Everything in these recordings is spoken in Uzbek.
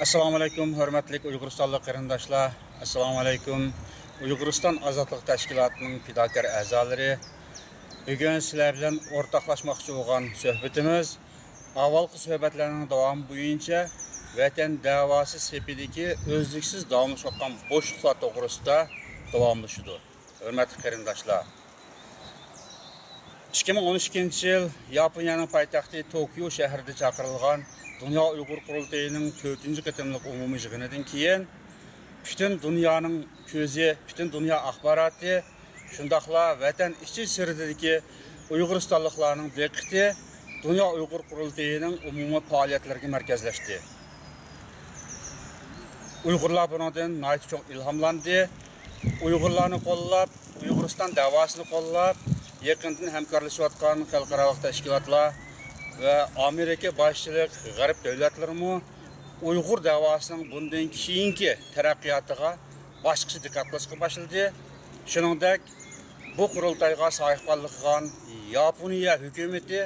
Assalomu alaykum, hurmatli Uyg'uristonlik qarindoshlar. Assalomu alaykum. Uyg'uriston Ozodlik tashkilotining fidokor a'zolari. Bugun sizlar bilan o'rtoqlashmoqchi bo'lgan suhbatimiz avvalgi suhbatlarning davomi bo'yicha vatan da'vosi sepidagi o'zliksiz davomlashayotgan bo'shliqlar to'g'risida davomlashadi. Hurmatli qarindoshlar. 2012-yil Yaponiyaning poytaxti Tokio shahrida chaqirilgan Dünya Uyghur Qurultayining 4-chi qatimliq umumiy yig'inidan keyin butun dunyoning ko'zi, butun dunyo axboroti, shundaqla vatan ichi siridagi Uyg'uristonliklarning diqqati Dünya Uyghur Qurultayining umumiy faoliyatlariga markazlashdi. Uyg'urlar bundan nihoyat çok ilhomlandi. Uyg'urlarni qo'llab, Uyg'uriston davosini qo'llab, yaqindan hamkorlashayotgan xalqaro tashkilotlar ve Amerika başçılık G'arb davlatlarimi Uyg'ur davosining bundan keyingi taraqqiyotiga boshqacha diqqat qilishga boshladi. Shuningdek, bu qurultayga sohibxonlik qilgan Yaponiya hukumati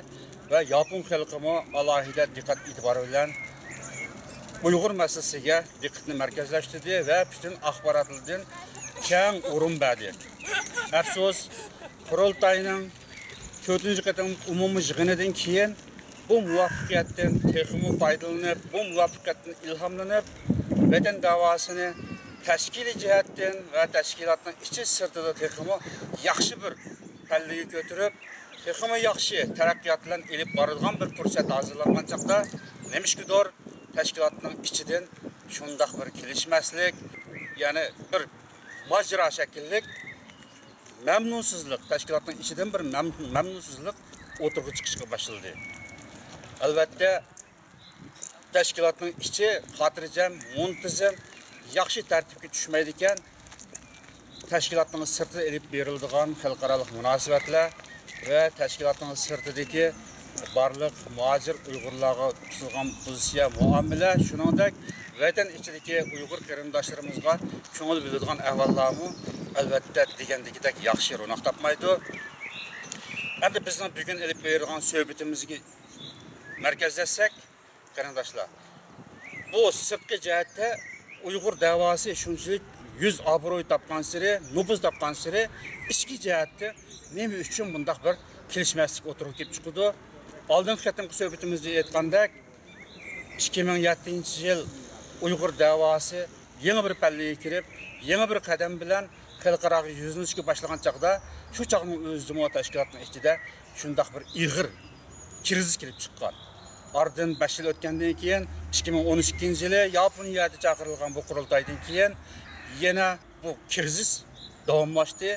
ve Yapon xalqimi alohida diqqat e'tibori bilan Uyg'ur masalasiga diqqatni markazlashtirdi ve bütün axborotlardan keng o'rin berdi. Afsus, qurultayning 4-chi qatim umumiy yig'inidan keyin bu muvaffaqiyatdan texmi foydalanib, bu muvaffaqiyatdan ilhomlanib, vatan davosini tashkiliy jihatdan va tashkilotning ichi sirtida texmi yaxshi bir pallaga ko'tarib, texmi yaxshi taraqqiyot bilan elib boradigan bir fursat hozirlangan chaqda nemishkidir tashkilotning ichidan shundaq bir kelishmaslik, ya'ni bir majra shakllik memnunsuzlik, tashkilotning ichidan bir memnunsuzlik o'tirg'i chiqishga boshladi. Albatta, tashkilotning ichi xotirjam, muntazam, yaxshi tartibga tushmaydi ekan, tashkilotning sirtida elib beriladigan xalqaro munosabatlar va tashkilotning sirtidagi barliq muhojir Uyg'urlarga tutilgan pozitsiya, muomala, shuningdek vatan ichidagi Uyg'ur qarindoshlarimizga ko'ngil biladigan ahvollarni albatta degandagidek yaxshi ro'naq topmaydi. Endi bizning bugun elib berilgan suhbatimizga merkezleşsek, qarindoshlar, bu sirtqi jihatda Uyg'ur davosi shunchalik yüz obro'y topgan siri, nufuz topgan siri, ichki jihatda nima uchun bundaq bir kelishmaslik o'tirib kelib chiqdi. Oldingi qatimgi suhbatimizda aytgandek, 2007-yil Uyg'ur davosi yangi bir pallaga kirib, yangi bir qadam bilan xalqaro yuzlanishga boshlagan chaqda, shu chaqning o'zida tashkilotning ichida shundaq bir ig'ir kriz kelib chiqqan. Ardın 5 yıl o'tgandan keyin 2012-yili Yaponiyada chaqirilgan bu qurultaydan keyin yana bu kriz davomlashdi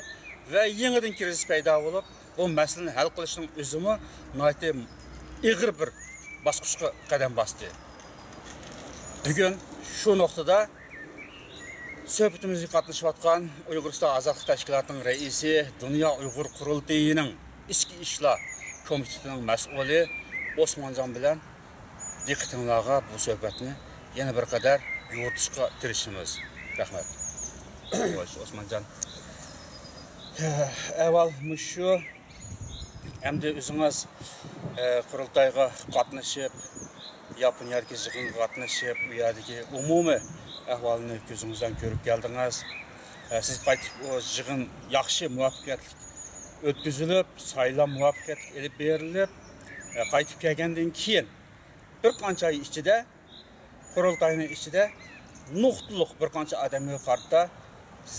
ve yangidan kriz paydo bo'lib, bu masalani hal qilishning o'zimi nihoyat ig'ir bir bosqichga qadam bosdi. Bugun shu nuqtada suhbatimizga qatnashayotgan Uyg'uriston Ozodlik tashkilotining raisi, Dünya Uyg'ur Qurultayining ichki ishlar komitetining mas'uli Osmancan bilan diqqatingizga bu suhbatni yana bir qadar yo'ritishga tirishimiz. Rahmat. Osmancan. Avval mushu endi o'zingiz qurultayga qatnashib, Yaponiya yig'iniga qatnashib, u yerdagi umumiy ahvolni ko'zingizdan ko'rib keldingiz. Siz qaytib o yig'in yaxshi muvaffaqiyatli o'tkazilib, saylov muvaffaqiyatli elib berilib, qaytib kelgandan keyin bir qancha oy ichida qurultayning ichida nuqtaliq bir qancha odamga qarata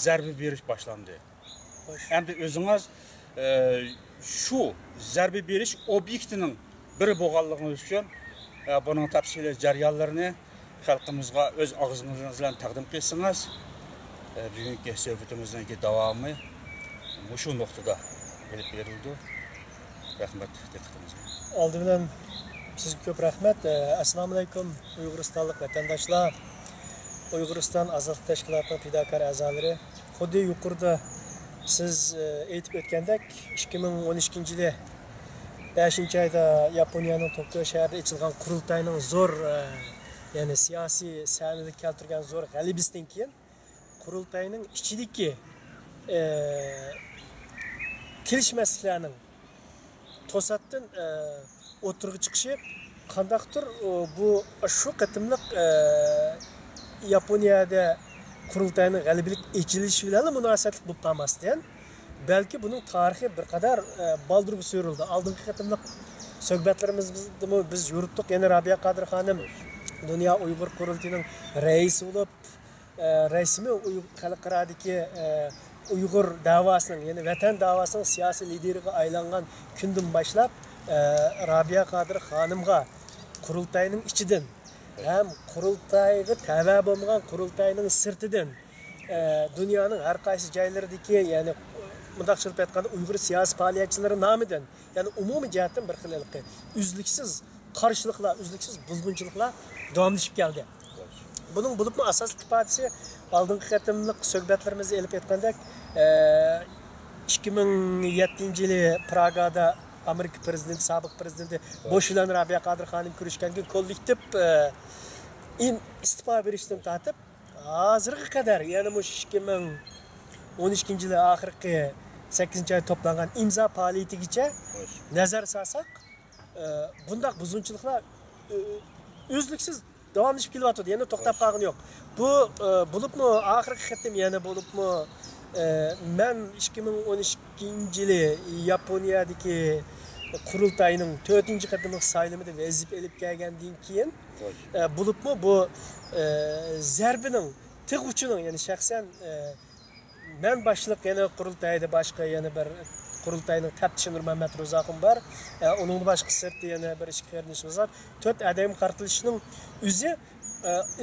zarba berish boshlandi. Endi o'zingiz shu zarba berish obyektining biri bo'lganligi uchun buning tafsiliy jarayonlarini xalqimizga o'z og'zingiz bilan taqdim qilsangiz, bugungi suhbatimizning davomi shu nuqtada elib berildi. Rahmat diqqatingizga. Oldi bilan sizga ko'p rahmat. Assalomu alaykum Uyg'uristonlik vatandoshlar. Uyg'uriston Ozodlik tashkilotining fidokor a'zolari. Xuddi yuqorida siz aytib o'tgandek, 2012-yili 5-oyda Yaponiyaning Tokio shahrida ochilgan qurultayning zo'r, ya'ni siyosiy sahnalik keltirgan zo'r g'alabasidan keyin qurultayning ichidagi kelishmasliklarning to'satdan o'tirg'i chiqishi qandaqdir bu shu qatimliq Yaponiyada qurultayning g'alabalik echilishi bilan munosabatli bo'lib qolmasdan, balki buning tarixi bir qadar baldırgı sürüldü. Aldığınki qatimliq söhbətlərimizdə biz yürütdük. Yəni Rabia Qadir xanım Dünya Uyğur Qurultayının reisi olub, resmi xalqaradakı Uyğur davasının, yəni vətən davasının siyasi lideriga aylanğan gündən başlap Rabia Qadir xanımğa qurultayının içidən hem qurultayga təvə bolmagan qurultayının sirtidən dünyanın hər qaysı joylaridagi, yəni mundaq söylep aytganda Uyğur siyasi fəaliyyətçiləri nomidan, yəni ümumi cəhətdən bir xil üzlüksüz qarşılıqlar, üzlüksüz buzğunçuluqlar davamlaşıb gəldi. Bunun bulubmu asaslı ifadəsi aldığınki qatimliq söhbətlərimizdə elib aytgandək 2007 yılı Pragada Amerika prezidenti, sabiq prezidenti Bush bilan Rabia Qadir xanım görüşkən gün kollektiv istifa berishdan tatib hozirga qadar, yəni bu 2012 yılı axirgi 8-ci ay toplanğan imza fəaliyyətigacha nazar salsaq, bundaq buzunçuluqlar üzlüksüz davamlaşıb kelyapti. Yəni to'xtab qolgan yo'q. Bu bulubmu axirgi qitim, yəni bulubmu men 2012 yılı Yaponiyadagi qurultayning 4-chi qatimliq saylamida vazifa elib kelgandan keyin bulubmu bu zarbining tig'uchining, yəni şəxsən men başliq yana qurultayda boshqa yana bir qurultayning taftishi Nurmuhammad Ro'zaxon bor. Uning boshqa sirti yana bir ish qilishimiz bor. 4 adam qartilishining o'zi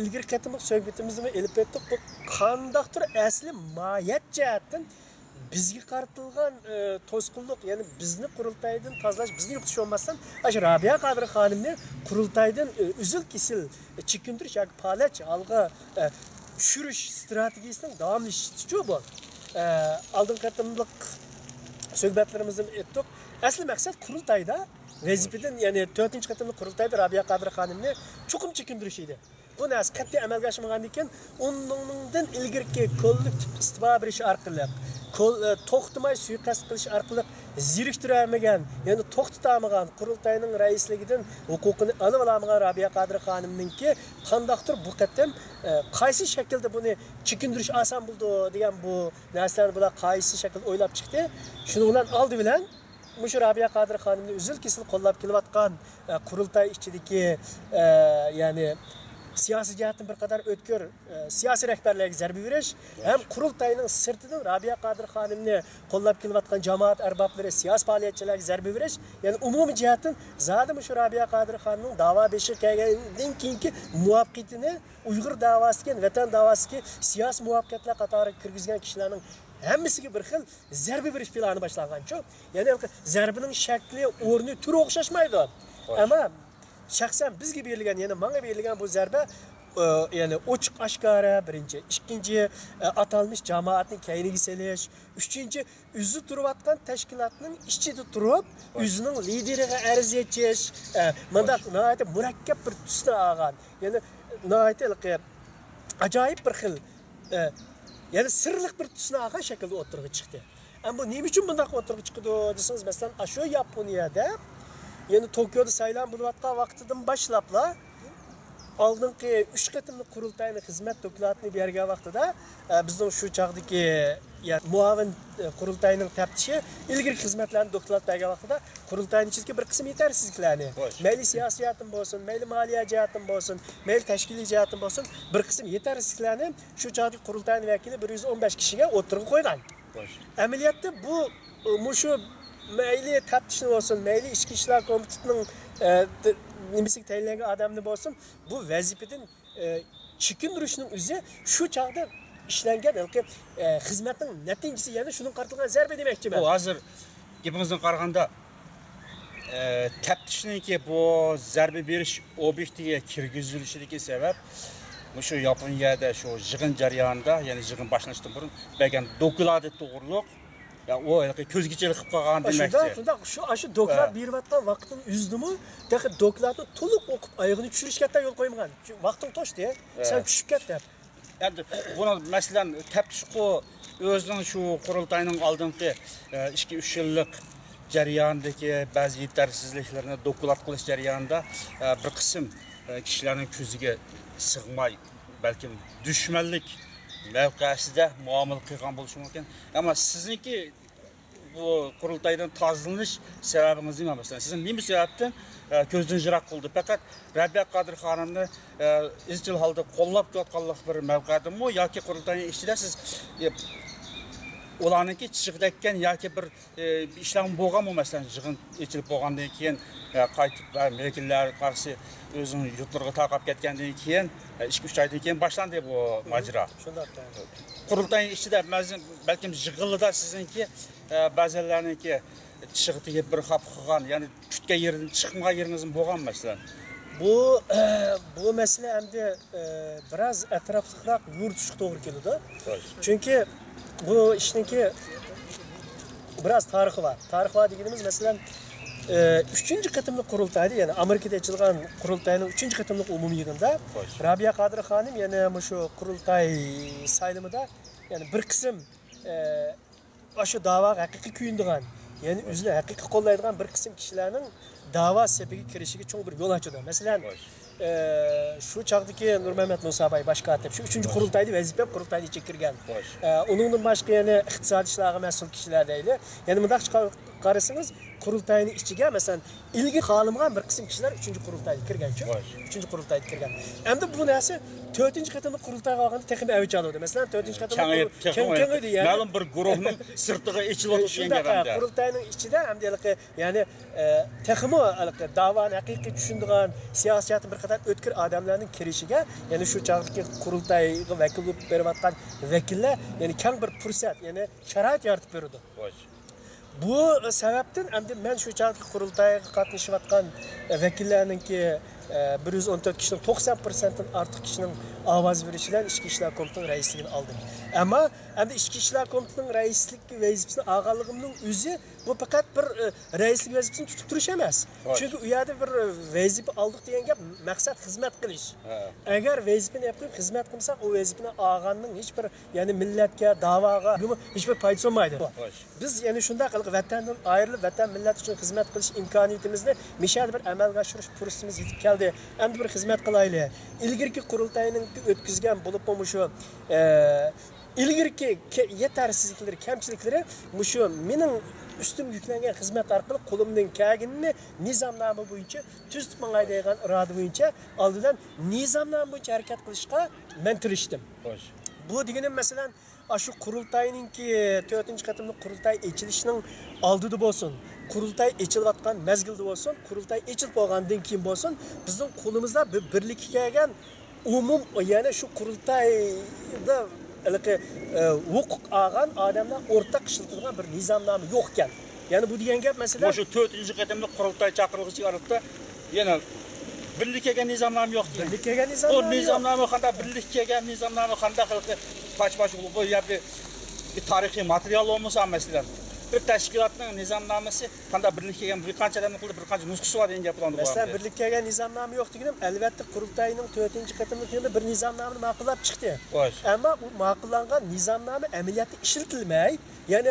ilgir qatimliq suhbatimizni elib o'tdik. Bu qandaqdir asli mohiyat jihatdan bizga qartilgan to'sqinlik, ya'ni bizni qurultaydan tozalash, bizni yo'qotish olmasdan, ash Rabia Qadir xonimni qurultaydan uzil kesil chekindirish yoki palach alg'a tushirish strategiyasining davomlashishi bu. Aldığınki qatimliq söhbətlərimizdə etdik. Asli məqsəd qurultayda vazifadan, yəni 4-ci qatimliq qurultayda Rabia Qadir xanımni çoxum çekindirish idi. Bu nəsə qat'iy amalga oshmagandan keyin undan ilgirki kollektiv istifa berish orqali, to'xtamay suiqasd qilish orqali zeriktiramagan, yəni to'xtatamagan qurultayning raisligidan huquqini olib olamagan Rabia Qadir xonimninki qandaqdir bu qatim qaysi shaklda buni chekindirish oson bo'ldi degan bu narsani bular qaysi shaklda o'ylab chiqdi. Shuning bilan oldi bilan mushu Rabia Qadir xonimni uzil kesil qo'llab kelayotgan qurultay ichidagi ya'ni siyasi jihatdan bir qadar o'tkir siyasi rahbarlarga zarba berish ham qurultayning sirtidan Rabia Qadir xonimni qo'llab kelayotgan jamoat arboblari, siyasi faoliyatchilarga zarba berish, ya'ni umumiy jihatdan zodi shu Rabia Qadir xonimning da'vo beshi kelgandan keyingi muvaffaqiyatini Uyg'ur davosiga, vatan davosiga siyosiy muvaffaqiyatlar qatoriga kirgizgan kishilarning hammasiga bir xil zarba berish plani boshlangan-ku. Ya'ni zarbining shakli, o'rni, turi o'xshashmaydi. Ammo şəxsən bizga berilgan, yəni mənə berilgan bu zərbə yəni ochiq oshkora birinchi, ikkinchi atalmış jamoatning kayniga selish, uchinchi o'zi turayotgan tashkilotning ichida turib, o'zining lideriga arz etish, mundaq nihoyat murakkab bir tusni olgan. Ya'ni nihoyat ajoyib bir xil ya'ni sirliq bir tusni olgan shaklda o'tirg'i chiqdi. Ammo bu nima uchun bundaq o'tirg'i chiqdi desangiz, masalan, shu Yaponiyada yani Tokyo'da saylan bo'layotgan vaqtidan boshlabla oldingi 3 qatimli qurultayning xizmat dokladini bergan vaqtida bizning shu chaqdagi muavin qurultayning taftishi ilgari xizmatlarni doklad bergan vaqtida qurultayning ichidagi bir qism yetarsizliklarni, mayli siyosiyatdan bo'lsin, mayli moliya jihatdan bo'lsin, mayli tashkiliy jihatdan bo'lsin, bir qism yetarsizliklarni shu chaqdagi qurultayning vakili 115 kishiga o'tirib qo'ygan. Amaliyotda bu mushu mayli taftishni bo'lsin, mayli ichki ishlar komitetining nimasiga tayinlangan odamni bo'lsin, bu vazifadan chekindirishning o'zi shu chaqda ishlangan xizmatning natijasi, ya'ni shuning qartilgan zarba demoqchiman. Bu hozir gapingizdan qaraganda taftishniki bu zarba berish obyektiga kirgizilishidagi sabab shu Yaponiyada shu yig'in jarayonida, ya'ni yig'in boshlanishdan burun bergan dokladi to'g'riliq ya o ko'zgichilik qilib qolgan demakchi. Shu doklad berayotgan vaqtning uzdimi, dokladni to'liq o'qib oyog'ini tushirishga hatto yo'l qo'ymagan. Vaqting to'shdi, sen tushib ketdi. Endi buni masalan taftish o'zining shu qurultayning oldingi 2-3 yillik jarayondagi ba'zi yetarsizliklarni doklad qilish jarayonida bir qism kishilarning ko'ziga sig'may balkim düşmanlik mavqesida muomala qilgan bo'lishi mumkin. Ammo sizniki bu qurultaydan tozalanish sababingiz nima masalan? Sizin nima sababdan ko'zdan yiroq qildi? Faqat Rabiya Qodir xonimni izchil holda qo'llab kelayotganlik bir mavqedimi yoki qurultayning ichida siz ularniki chiqdakkan yoki bir ishlar bo'lganmi masalan yig'in ichilib bo'lgandan keyin qaytib vakillar qarshi o'zini yurtlariga taqab ketgandan keyin 2-3 oydan keyin boshlandi bu majra. Shunday. Qurultayning ichida balkim yig'ilida sizniki ba'zilarniki chiqdiga bir xap qilgan, ya'ni tutgan yerdan chiqmagan yeringiz bo'lgan masalan. Bu mesele hem de biraz etraflıkrak yurtuşuk doğru keldi. Çünkü bu işinki biraz tarihi var. Tarih var dediğimiz mesela 3. katımlık kurultaydı, yani Amerika'da açılgan kurultayının 3. katımlık umumi yığında Rabiya Qodir Xonim yani şu kurultay sayılımında yani bir kısım aşı dava hakiki kuyunduğun yani üzüne hakiki kollaydıgan bir kısım kişilerin dava sebebi kirişigi çoğu bir yol açıldı. Mesela şu çağdaki Nur Mehmet Musa Bey başka atep şu 3. kurultaydı vazife kurultaydı çekirgen. Onun başka yani iktisadi işlerine mesul kişiler değil. Yani mıdak qarasınız kurultayın içiga mesela ilgi xalımgan bir kısım kişiler 3. kurultayda kirgan şu. 3. kurultayda kirgan. Hem de bu narsa 4. katımlık kurultayga alganda texim avj aldı. Mesela 4. katımlık kengedi yani. Ma'lum bir guruhning sirtiga ichilib o'tgan kurultayning ichida ham yani teximi davani haqiqiy tushundigan siyosatni bir qator o'tkir odamlarning kirishiga yani shu chaqdagi kurultayga vakil bo'lib berayotgan vakillar yani keng bir fursat yani sharoit yaratib berdi. Bu sebepten ben şu çağdaki kurultaya katlaşıvatkan vekillerinki 114 kişinin 90%'ın artık kişinin avaz verişiyle İçki İşler Komutanı reisliğini aldım. Ama hem de İçki İşler Komutanı reislik vazifesinin ağalığımın üzü bu fakat bir reislik vazifesini tutup duruşamaz. Çünkü uyada bir vazife aldık diyen gap maksat hizmet kılış. Eğer vazifeni yapıp hizmet kılsak o vazifeni ağanın hiçbir yani milletke, davaga hiçbir faydası olmaydı. Biz yani şunda kalıp vatandan ayrılıp vatan millet için hizmet kılış imkaniyetimizde mişad bir amelga aşırış fursatımız yetip geldi. Hem de bir hizmet kılaylı. İlgirki kurultayının ötküzgen bulup olmuşu ilgirki yetersizlikleri, kemçilikleri muşu benim üstüm yüklengen hizmet arkalı kolumdan kağınını nizamname boyunca tüzüp mangaydayan iradı boyunca aldıdan nizamname boyunca hareket kılışka ben tırıştım. Bu digenim mesela şu kurultayının ki 4. katımlık kurultay içilişinin aldığı olsun. Kurultay içilvatkan mezgildi olsun. Kurultay içilip olgandan keyin olsun. Bizim kolumuzda bir birlik gelgen umum yani şu kurultayda hukuk ağan adamlar ortak işletilgan bir nizamname yokken. Yani bu diyen gap mesela şu 4. katımlık kurultay çakırılışı arasında yine birlik kelgan nizamname yo'q deydi. Birlik kelgan nizamname. O nizamname qanday birlik kelgan nizamname qanday qilib paç bu bir tarixiy material olmasa masalan bir tashkilotning nizamnomasi qanday birlik kelgan bir qancha odamning qo'lida bir qancha nusxasi bor degan gaplarni bor. Masalan birlik kelgan nizamnome yo'q deganim albatta qurultayning 4. qatimlik yilda bir nizamnomani ma'qullab chiqdi. Ammo bu ma'qullangan nizamnoma amaliyotda ishlatilmay, ya'ni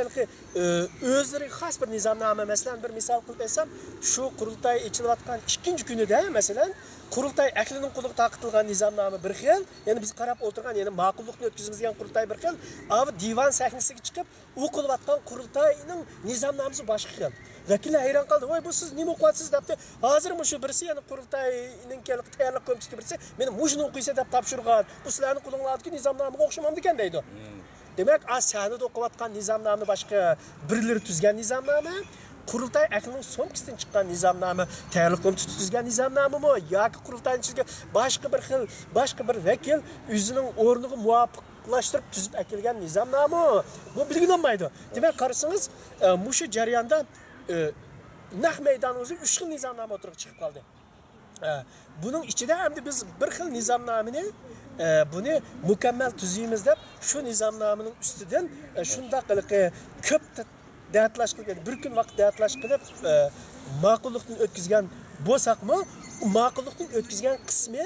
o'zlariga xos bir nizamnoma masalan bir misol qilib aytsam, shu qurultay ichilayotgan 2-kunida masalan Kurultay aklinin kuluq taqıtılgan nizamname bir xil, yani biz qarab o'tirgan, yani ma'qullikni o'tkazilgan qurultay bir xil, abi divan sahnasiga chiqib, o'qilayotgan qurultayning nizamnomasi boshqa xil. Vakillar hayron qoldi. "Voy, bu siz nima o'qiyapsiz?" debdi. Hozir shu birisi, yani qurultayning tayyorlik ko'mishga birisi, "Meni mushuni o'qiysa" deb topshirgan. Bu sizlarning qo'linglardagi nizamnomaga o'xshamamdi ekan deydi. Demak, sahnada o'qiyotgan nizamnoma boshqa, birlari tuzgan nizamnoma. Kurultay aklının somkisidan çıkan nizamname, tayyorlik komitesi tuzgan nizamname mi? Yoki kurultayning ichiga başka bir vakil o'zining o'rniga muvofiqlashtirib tuzib akilgan nizamname. Bu belgilanmaydi. Demak, qarasangiz, mushu jarayonda naq maydon o'zi 3 xil nizamnome o'tirib chiqib qoldi. Bunun ichida hamda biz bir xil nizamnomani buni mukammal tuzuymiz deb shu nizamnomaning ustidan shunday qilib ko'p da'vatlash qilib, bir kun vaqt da'vatlash qilib ma'qullikni o'tkazgan bo'lsaqmi, ma'qullikni o'tkazgan qismi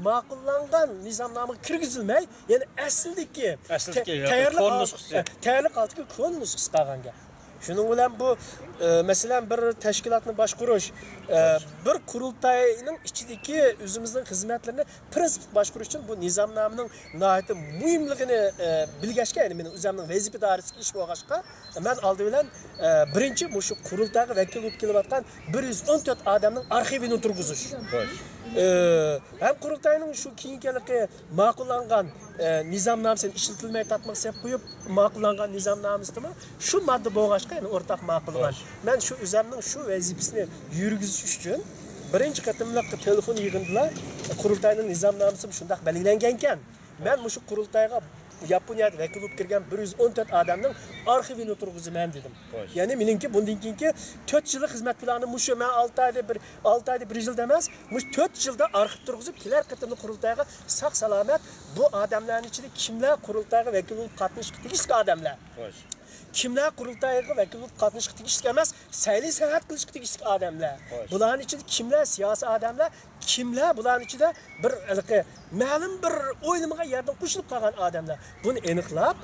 ma'qullangan nizamnomaga kirgizilmay, ya'ni aslidagi tayyorlik oldiga ko'n nusxasi qolgan gap. Shuning bilan bu masalan bir tashkilotni boshqarish, bir qurultayning ichidagi o'zimizning xizmatlarini prinsip boshqarish uchun bu nizomnomaning nihoyatda muhimligini bilgachga, ya'ni meni o'zimning vazifa doirasiga ish bo'lg'achqa, men oldi bilan birinchi shu qurultayga vakil bo'lib kelayotgan 114 odamning arxivini turg'izish. Hem qurultayning shu keyinchalik ma'qullangan nizomnomasini ishlatilmay tatmoq sebab qo'yib ma'qullangan nizomnomasida shu modda bo'lg'achqa, ya'ni o'rtaq ma'qullan. Men shu o'zimning shu vazifasini yurgizish uchun birinchi qatimliq telefon yig'indida qurultayning nizomnomasi shunday belgilangan ekan. Men shu qurultayga Yaponiyada vakil bo'lib kirgan 114 odamning arxivini turg'izaman dedim. Ya'ni meningki bundan keyingi 4 yillik xizmat plani mushu men 6 oyda 1 yilda emas, mush 4 yilda arxiv turg'izib kelar qatimli qurultayga sog' salomat bu odamlarning ichida kimlar qurultayga vakil bo'lib qatnashib tegishli odamlar. Kimlar qurultayga vakil bo'lib qatnashib tegishli emas, sayli san'at qilishga tegishli odamlar. Bularning ichida kimlar siyosiy odamlar, kimlar bularning ichida bir ma'lum bir o'ylamaga yerdan qo'shilib qolgan odamlar. Buni aniqlab,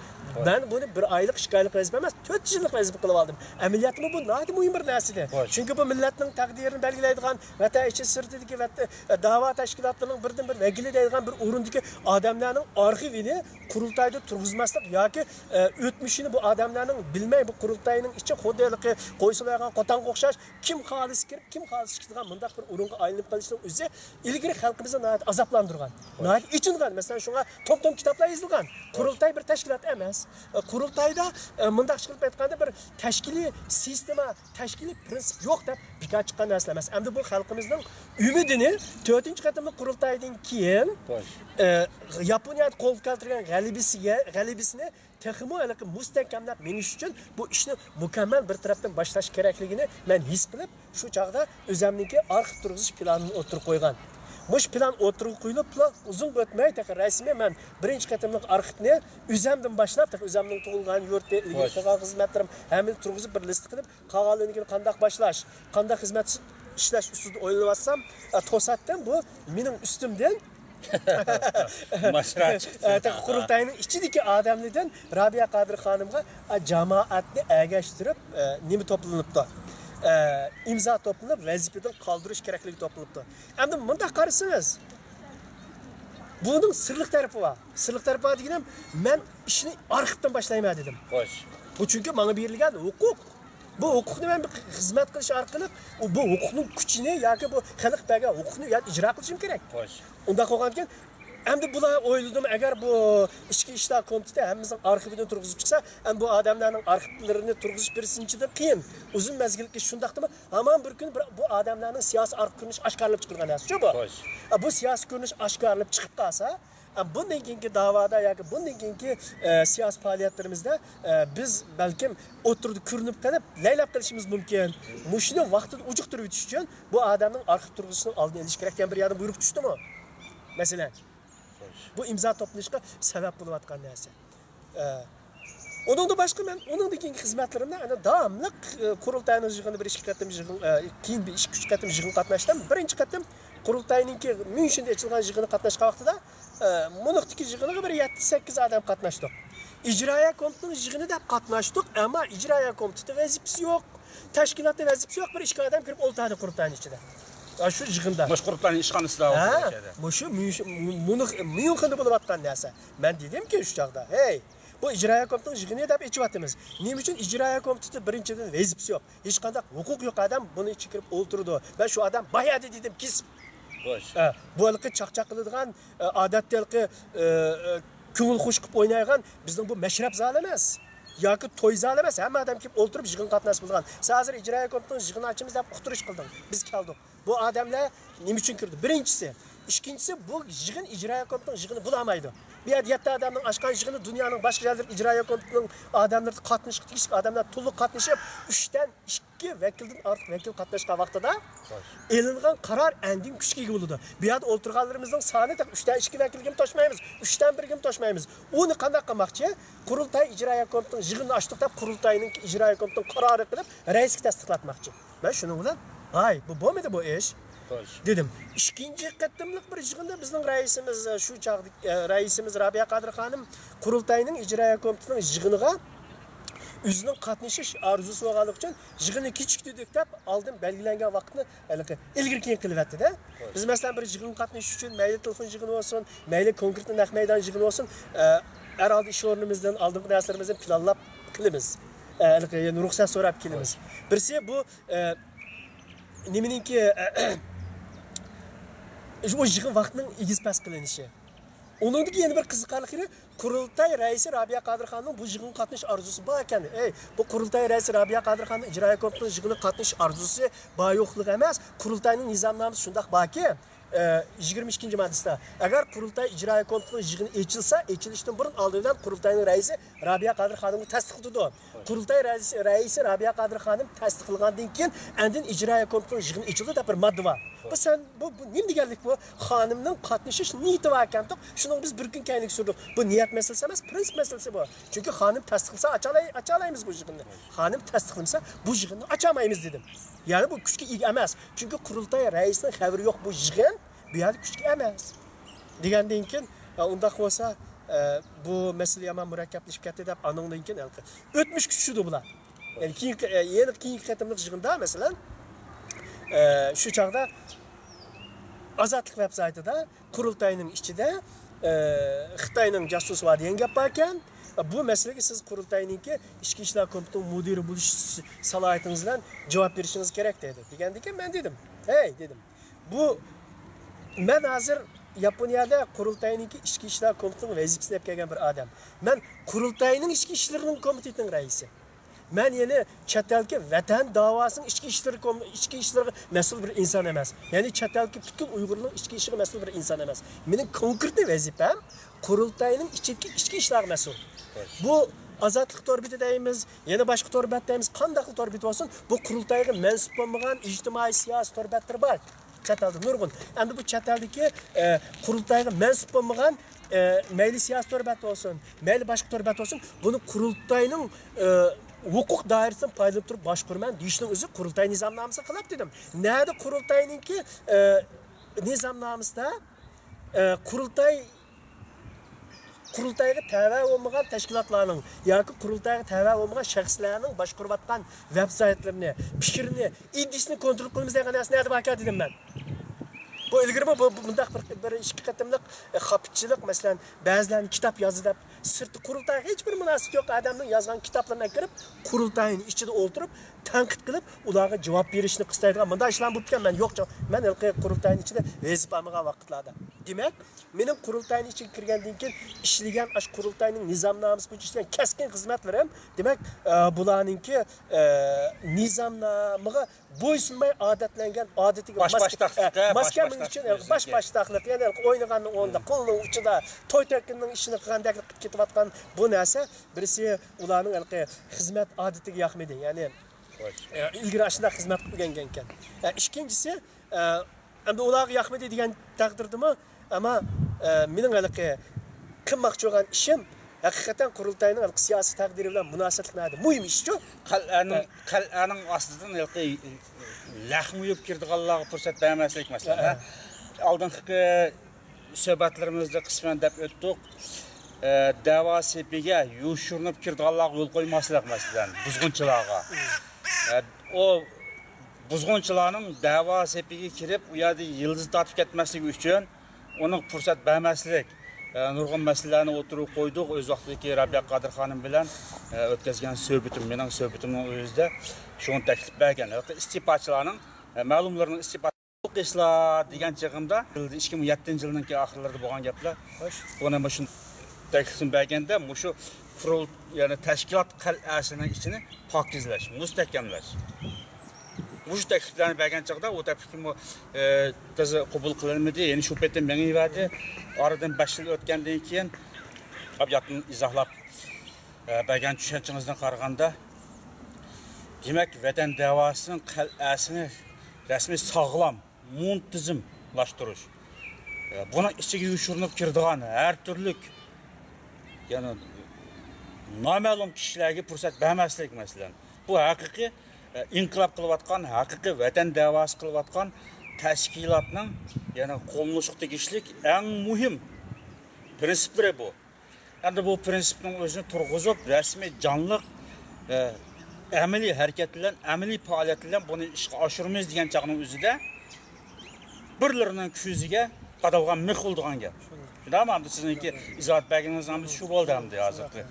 ben buni 1 oylik 2 oylik vazifa emas, 4 yillik vazifa qilib oldim. Amaliyotda bu nihoyat muhim bir narsadir. Chunki bu millatning taqdirini belgilaydigan vatan ichi sirtidagi va da'vo tashkilotlarining birdan-bir vakili deydigan bir o'rindagi odamlarning arxivini qurultayda turg'izmaslik yoki o'tmishini bu odamlarning bilmay bu qurultayning ichi xuddi qo'ysilagan qotanga o'xshash kim xolis kirib, kim xolis chiqadigan bunday bir o'ringa aylanib qolishning o'zi ilgari xalqimizni nihoyat azoblantirgan. Nihoyat ichingan. Masalan, shunga tom-tom kitoblar yozilgan. Qurultay bir tashkilot emas. Qurultayda mundaq chiqib aytganda bir tashkiliy sistema, tashkiliy prinsip yo'q deb bekor chiqqan narsa emas. Endi bu xalqimizning umidini 4-qatimli qurultaydan keyin Yaponiyada qo'l keltirgan g'alabasini texmo mustahkamlab menish uchun bu ishni mukammal bir tarafdan boshlash kerakligini men his qilib, shu chaqda o'zimniki arxiv turg'izish planini o'tirib qo'ygan. Mush plan o'tirib qo'yilib, uzun o'tmay rasmiy men birinchi qatimliq arxivni o'zimdan boshlab, o'zimning tug'ilgan yurtda ilgari qilgan xizmatlarim hamil turg'izib bir list qilib, qolganligini qanday boshlash, qanday xizmat ishlash ustida o'ylayapsam, to'satdan bu mening ustimdan qurultayning ichidagi odamlardan Rabiya Qodir xonimga jamoatni agashtirib nima to'planibdi? İmza toplanıp vazifadan qaldırış kerakligi toplanıbdı. Endi bunda qarasangiz, bunun sirliq tarafi var. Sirliq tarafi var deganim, men ishni arxivdan boshlayman dedim. Xo'sh. Bu chunki menga berilgan huquq. Bu huquqni men xizmat qilish orqali bu huquqning kuchini yoki bu xalq bergan huquqni ijro qilishim kerak. Xo'sh. Unda qolgandan endi bular o'yladim, agar bu ichki ishlar komiteti hammamizning arxivini turg'izib chiqsa, bu odamlarning arxivlarini turg'izish birsinchidan qiyin. Uzun mezgilga shundaqdimi? Hamon bir kun bu odamlarning siyosiy arxiv ko'rinishi oshkorlanib chiqargan narsa bu. Bu siyosiy ko'rinish oshkorlanib chiqib qolsa, bundan keyingi da'voda yoki bundan keyingi siyosiy faoliyatlarimizda biz balkim o'tirib ko'rinib qolib, laylab qilishimiz mumkin. Mushuni vaqtida ujuqtirib o'tish uchun bu odamning arxiv turg'izishini oldini olish kerak degan bir yerdan buyruq tushdimi? Masalan, bu imzo to'plashga sabab bo'layotgan narsa. Ondan boshqa men keyingi xizmatlarimda ana davomli qurultayning yig'ini bir 2 qatim yig'in, keyin bir 2-3 qatim yig'in qatnashdim. Birinchi qatim qurultayningki Myunxenda ochilgan yig'ini qatnashgan vaqtida Munixdagi yig'iniga bir 7-8 odam qatnashdik. Ijroiya komitetining yig'inida qatnashdik, ammo ijroiya komiteti vazifasi yo'q, tashkilotning vazifasi yo'q, bir 2 odam kirib o'ltirdi qurultayning ichida. Shu yig'inda. Bosh qurultayning ishxonasida o'tirishadi. Shu Myunxenda bo'layotgan narsa. Men dedim-ki shu chaqda, "Hey, bu ijroiya komitetining yig'ini deb aytyapmiz. Nima uchun ijroiya komiteti birinchidan vazifasi yo'q, hech qanday huquq yo'q odam buni ichiga kirib o'ltirdi. Va shu odam bayadi dedim, kesib. Xo'sh. Bu halqi chaqchaq qiladigan, odatdagi ko'ngil xush qilib o'ynaydigan bizning bu mashrab zal emas. Yoki to'y zal emas. Hamma odam kelib o'ltirib yig'in qatnashib bo'lgan. Siz hozir ijroiya komitetining yig'ini ochimiz deb uqtirish qilding. Biz keldik. Bu odamlar nima uchun kirdi? Birinchisi, ikkinchisi bu yig'in ijroiya komitetining yig'ini bo'lmaydi. Bir yer 7 odamning oshgan yig'ini dunyoning boshqa joylarida ijroiya komitetining odamlar qatnashib, tegishli odamlar to'liq qatnashib, 3 dan 2 vakildan ortiq vakil qatnashgan vaqtida elingan qaror andin kuchga ega bo'ladi. Bu yerda o'tirganlarimizning soni 3 dan 2 vakilga to'shmaymiz, 3 dan 1 ga to'shmaymiz. Uni qanday qilmoqchi? Qurultay ijroiya komitetining yig'ini ochdik deb qurultayning ijroiya komitetining qarori qilib raisga tasdiqlatmoqchi. Men shuning bilan, "Hay, bu bo'lmaydi bu ish." dedim. Ikkinchi qatimliq bir yig'inda bizning raisimiz shu chaqda raisimiz Rabiya Qodir xonim qurultayning ijroiya komitetining yig'iniga o'zining qatnashish orzusi bo'lganligi uchun yig'inni kechiktirdik deb oldin belgilangan vaqtni ilgari keyin qilyapti-da. Biz masalan bir yig'in qatnashish uchun mayli telefon yig'ini bo'lsin, mayli konkret naq maydon yig'ini bo'lsin, herhalde ish o'rnimizdan oldingi narsalarimizni planlab qilamiz. Yani ruxsat so'rab kelamiz. Birisi bu nimaninki o yig'in vaqtining egiz pas qilinishi. Onundaki yeni bir qiziqarli Qurultay raisi Rabia Qadirxonning bu yig'in qatnash arzusi bor ekan. Bu Qurultay raisi Rabia Qadirxonning ijroiya komiteti yig'ini qatnash arzusi bor yo'qligi emas. Qurultayning nizomnomasi shundoq borki, 22-maddasida agar Qurultay ijroiya komitetining yig'ini ochilsa, ochilishdan burun oldindan Qurultayning raisi Rabia Qadirxonning tasdiqladi. Qurultay raisi Rabia Qadirxonim tasdiqlagandan keyin andin ijroiya komitetining yig'ini ochildi deb bir modda bor. Bu nima deganlik bu? Xonimning qatnashish niyati bor ekan. Shuni biz bir kun keyinlik surdik. Bu niyat masalasi emas, prinsip masalasi bu. Chunki xonim tasdiqlasa ochalaymiz bu yig'inni. Xonim tasdiqlamasa bu yig'inni ochamaymiz dedim. Ya'ni bu kuchga ega emas. Chunki Qurultay raisining xabari yo'q bu yig'in, bu yerda kuchga emas. Degandan keyin undaq bo'lsa bu masala ham murakkablashib ketdi deb anondan keyin o'tmish kuchidi bular. Ya'ni keyingi qatimliq yig'inda masalan shu chaqda Azatlık web saytida Qurultayning ichida Xitoyning jasus va degan gap bor ekan. Bu masalaga siz Qurultayningki ichki ishlar komiteti mudiri bo'lish salohiyatingiz bilan javob berishingiz kerak dedi. Degandan keyin men dedim, "Hey," dedim. Bu men hozir Yaponiyada Qurultayningki ichki ishlar komitetining vazifasini olib kelgan bir odam. Men Qurultayning ichki ishlarining komitetining raisi. Men yeni çatalki vatan davasının içki işleri mesul bir insan emas. Yani çatalki bütün Uygurluğun içki işleri mesul bir insan emas. Benim konkret vazifem Qurultayning içki işleri mesul. Bu azatlık torbiti deyimiz, yeni başka torbet deyimiz, qandaqlı torbit olsun, bu Qurultayga mensup olmagan ijtimoiy siyasi torbetler var. Çatalda nurgun. Endi bu çataldaki Qurultayga mensup olmagan meyli siyasi torbet olsun, meyli başka torbet olsun, bunu Qurultayning hukuk dairesini paylaşıp durup başkurman deyişinin özü Qurultay nizamnaması qilib dedim. Nerede Qurultayninki nizamnamasida Qurultayga tava olmagan tashkilotlarning yoki Qurultayga tava olmagan shaxslarning boshqurayotgan web saytlarini, fikrini, idisini kontrol qilamiz degan narsa nerede bor dedim men. Bu ilgari bu bundaq bir ikki qatimliq xafitchilik, masalan, ba'zilarni kitob yozdi deb sirti Qurultayga hech bir munosabat yo'q odamning yozgan kitoblarına kirib, Qurultayning ichida o'ltirib, tanqid qilib, ularga javob berishni istaydigan bunday ishlar bo'lib ketgan. Men yo'q, men Qurultayning ichida vazifam olgan vaqtlarda. Demak, mening Qurultayning ichiga kirgandan keyin ishlagan ash Qurultayning nizomnomasi bo'yicha ishlagan kaskin xizmatlarim, demak, bularningki nizomnomiga bo'ysunmay odatlangan odatiga baştaqlık, yani o'ynaganning o'rnida, qo'lning uchida, to'y to'kinning ishini qilgandek qilib ketayotgan bu narsa birisi ularning xizmat odatiga yoqmaydi. Ya'ni ilgari shunday xizmat qilgan ekan. Ikkinchisi, endi ularga yoqmaydi degan taqdirdimi, ammo mening qilmoqchi bo'lgan ishim haqiqatan Qurultayning siyosiy taqdiri bilan munosabatlanadi. Muhim ish-ku. Qal'aning ostidan lahm uyib kirdiganlarga fursat bermaslik masalan. Oldingi suhbatlarimizda qisman deb o'tdik. Da'vo sepiga yushirinib kirdiganlarga yo'l qo'ymaslik masalan, buzg'unchilarga. O buzg'unchilarning da'vo sepiga kirib, u yerda yıldız tortib ketmasligi uchun uning fursat bermaslik nurg'un masalalarni o'tirib qo'ydik. O'z vaqtidagi Rabia Qadirxonim bilan o'tkazgan suhbatim, mening suhbatimning o'zida shuni taklif bergan. Istiqbolchilarning ma'lumlarning qilishlar degan chig'imda 2007-yilning oxirlarida bo'lgan gaplar. Buni mana shu taklifni berganda, shu ya'ni tashkilot qal'asining ichini pokizlash, mustahkamlash. Bu takliflarni bergan chog'da u taklifim toza qabul qilinmadi. Ya'ni shu paytda menga yevadi. Oradan 5 yil o'tgandan keyin abiyatni izohlab bergan tushunchangizdan qaraganda, demak, vatan davosining qal'asini rasmiy sog'lom, muntizimlashtirish. Buni ichiga yushirinib kirdigan har turli ya'ni noma'lum kishilarga fursat bermaslik masalan. Bu haqiqiy inqilob qilayotgan, haqiqiy vatan davosi qilayotgan tashkilotning ya'ni qo'lnishga tegishlik eng muhim prinsiplari bu. Endi bu prinsipning o'zini turg'izib, rasmiy jonliq amaliy harakat bilan, amaliy faoliyat bilan buni ishga oshiramiz degan chaqning o'zida birlarining ko'ziga qadalgan mix bo'lgan gap. Shundaymi? Hamda sizniki izohat berganingiz ham shu bo'ldi hamda hozirgi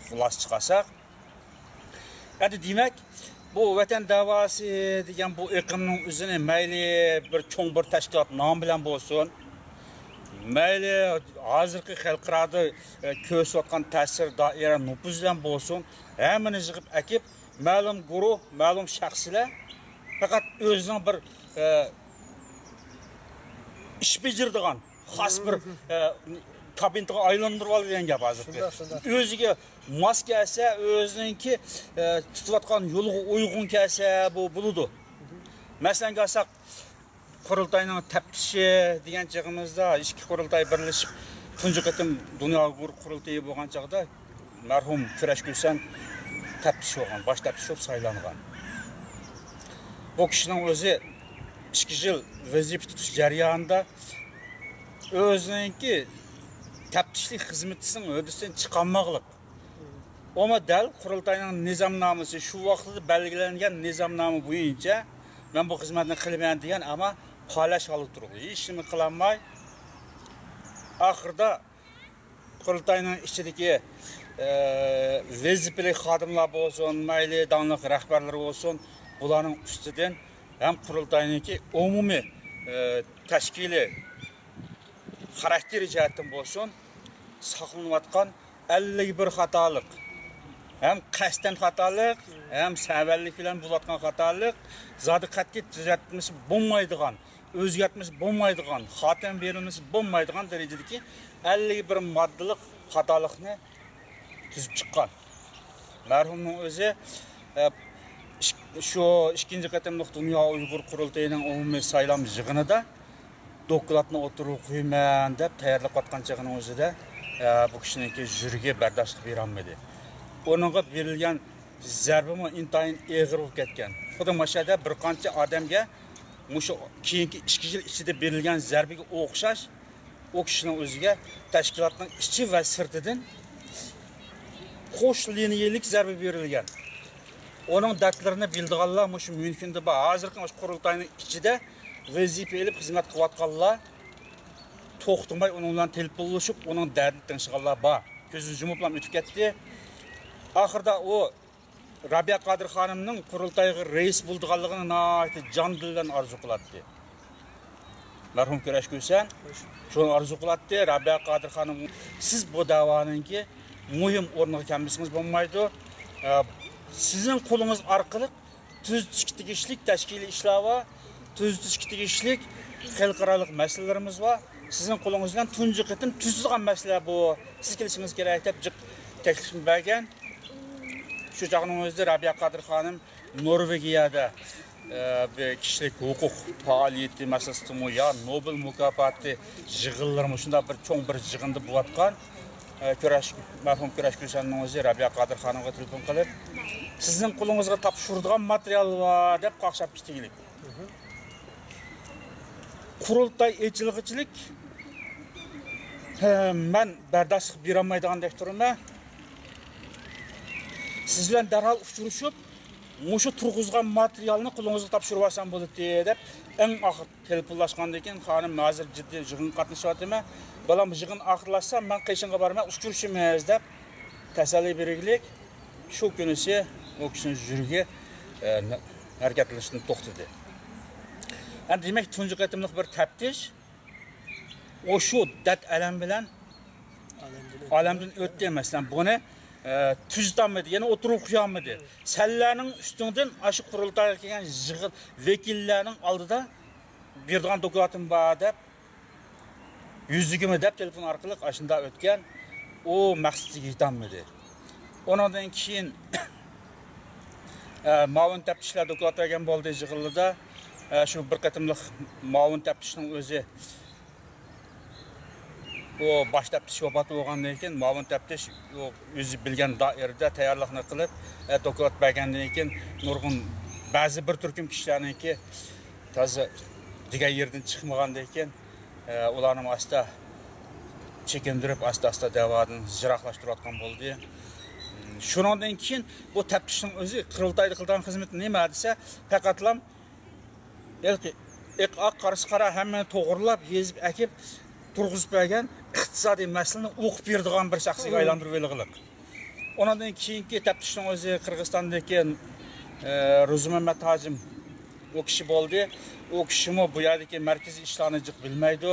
xulos chiqarsak. Endi demak, bu vatan davosi degan bu iqimning o'zini mayli bir cho'ng bir tashkilot nom bilan bo'lsin, mayli hozirgi xalqaro ko'rsatgan ta'sir doira nufuz bilan bo'lsin, hammani yig'ib akib ma'lum guruh, ma'lum shaxslar faqat o'zining bir ish bajaradigan xos bir kabinetga aylantirib olgan gap hozir. O'ziga mos kelsa, o'ziningki tutayotgan yo'lga uyg'un kelsa bu bo'ladi. Masalan, olsak qurultayning taftishi degan chog'imizda ikki qurultay birlashib tunji qatim dunyo qurultayi bo'lgan chog'da marhum Kurash Gulsan taftish bo'lgan, bosh taftish bo'lib saylangan. Bu kishining o'zi 2 yil vazifa tutish jarayonida o'ziningki taftishlik xizmatining o'disidan chiqolmoqlik. Ama dal qurultayning nizomnomasi shu vaqtda belgilangan nizomnoma bo'yicha men bu xizmatni qilaman degan, ama qolash olib turibdi. Hech nima qilolmay oxirida qurultayning ichidagi vazifali xodimlar bo'lsin, mayli donliq rahbarlar bo'lsin, bularning ustidan ham qurultayniki umumiy tashkiliy xarakteri jihatdan bo'lsin, saqlanayotgan 51 xatolik, hem qasddan xatolik, hem savallik bilan bo'layotgan xatolik, zodi qat'iy tuzatmasi bo'lmaydigan, o'zgartmasi bo'lmaydigan, xotim berilmasi bo'lmaydigan darajadagi 51 moddalik xatolikni tuzib chiqqan. Marhumning o'zi şu 2. qatimliq Dunyo Uyg'ur qurultayining umumiy saylam yig'inida dokladni o'tirib qo'yman deb tayyorlayotgan chog'ning o'zida bu kishiningki juriga bardoshlik berolmadi. Onunğa berilgan zarbimi intayin eg'ir bo'lib ketgan. Xuddi mashada bir qancha odamga mushu keyingi 2 yil ichida berilgan zarbiga o'xshash o kishining o'ziga tashkilotning ichi va sirtidan qo'sh liniyalik zarba berilgan. Onun dardlarini bildiganlar mushu mumkinda bor. Hozirgi qurultayning ichida vazifa olib xizmat qilayotganlar to'xtamay onun bilan telefonlashib, uning dardini tingishganlar bor. Ko'zini yumib ham o'tib ketdi. Oxirida o Rabia Qodir xonimning qurultayga reis bo'lganligini nihoyat jon dildan orzu qiladi. Marhum Kurash Gulsan shuni orzu qiladi. Rabia Qodir xonim, siz bu da'voninki muhim o'rniga kelmasligingiz bo'lmaydi. Sizin qo'lingiz orqali tuzitish tegishli tashkiliy ishlar va tuzitish tegishli xalqaro masalalarimiz va sizin qo'lingizdan tunji qatim tuzilgan masala bu. Siz kelishingiz kerak deb taklif bergan. Şu çağının özde Rabia Qodir xonim Norvegiyada bir kişilik hukuk faaliyeti meselesi ya Nobel mukafati yig'inlarmi shunda bir cho'ng bir yig'inda bo'layotgan marhum Kurash Gulsanning o'zi Rabia Qodir xonimga telefon qilib, sizning qo'lingizga topshiradigan material bor deb qaqshab ketdilar. Qurultay echilg'ichilik men bardoshlik bera olmaydigandek turibman. Siz bilan darhol uchrashib, mushu turg'izgan materialni qo'lingizga topshirib olsam bo'ladi deb eng oxir telefonlashgandan keyin xonim hozir jiddiy yig'in qatnashyapman. Balam yig'in oxirlashsa men Qeshinga bormay uchrashimiz deb tasalli beraylik. Shu kunisi o kishining juriga harakatlanishni to'xtadi. Endi demak tunji qatimliq bir taftish o shu dard alam bilan alamdan o'tdi masalan buni tuzdanmadı, yani oturup kuyamadı. Sellerinin üstünden aşık kurultayga kelgan yig'in vekillerinin aldıda berdigan dokladым var deb 120 deb telefon orqali aşında o'tgan. O maqsadga yetolmadi. Ondan keyin ma'lum taftishlar doklad bergan bo'ldi yig'inlarda. Shu bir qatimliq ma'lum taftishning o'zi o baş taftish vafot bo'lgandan keyin ma'lum taftish o'zi bilgan doirada tayyorlikni qilib doklad bergandan keyin nurg'un ba'zi bir turkum kishilarniki toza degan yerdan chiqmagandan keyin ularni asta chekindirib asta da'vodan jiroqlashtirayotgan bo'ldi. Şundan keyin bu təftişning o'zi qurultayda qilgan xizmati nima desa, faqatlam aq qarshi qara hammani to'g'rilab, yezib akib turg'izib bergan iqtisodiy masalani o'qib beradigan bir shaxsga aylantirib qo'yliqliq. Ondan keyingi təftişning o'zi Qirg'izistondagi Ro'zimamat hojim o kishi bo'ldi. O kishimi bu yerdagi markaziy ishlarni jiq bilmaydi.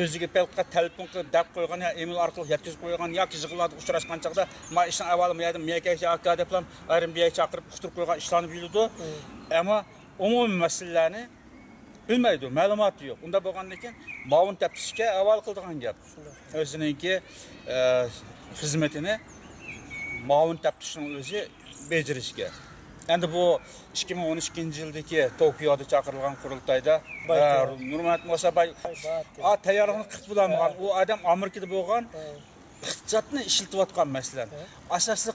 O'ziga pelqa telefon qilib dab qo'ygan ya email orqali yetkazib qo'ygan yoki yig'iladi uchrashgan chaqda ma ishning avvali bu yerda mekacha aka deb ham ayrim biya chaqirib uqtirib qo'ygan ishlarni biladi. Ammo umumiy masalalarni bilmaydi, ma'lumoti yo'q. Unda bo'lgandan keyin ma'lum topishga avval qildigan gap. O'zininki xizmatini ma'lum topishning o'zi bejirishga. Endi bu 2012-yildagi Tokioda chaqirilgan qurultayda Nurmat Mosabay tayyorligini qilib bo'lmagan. U odam Amerikada bo'lgan, iqtisodni ishlatayotgan masalan. Asosli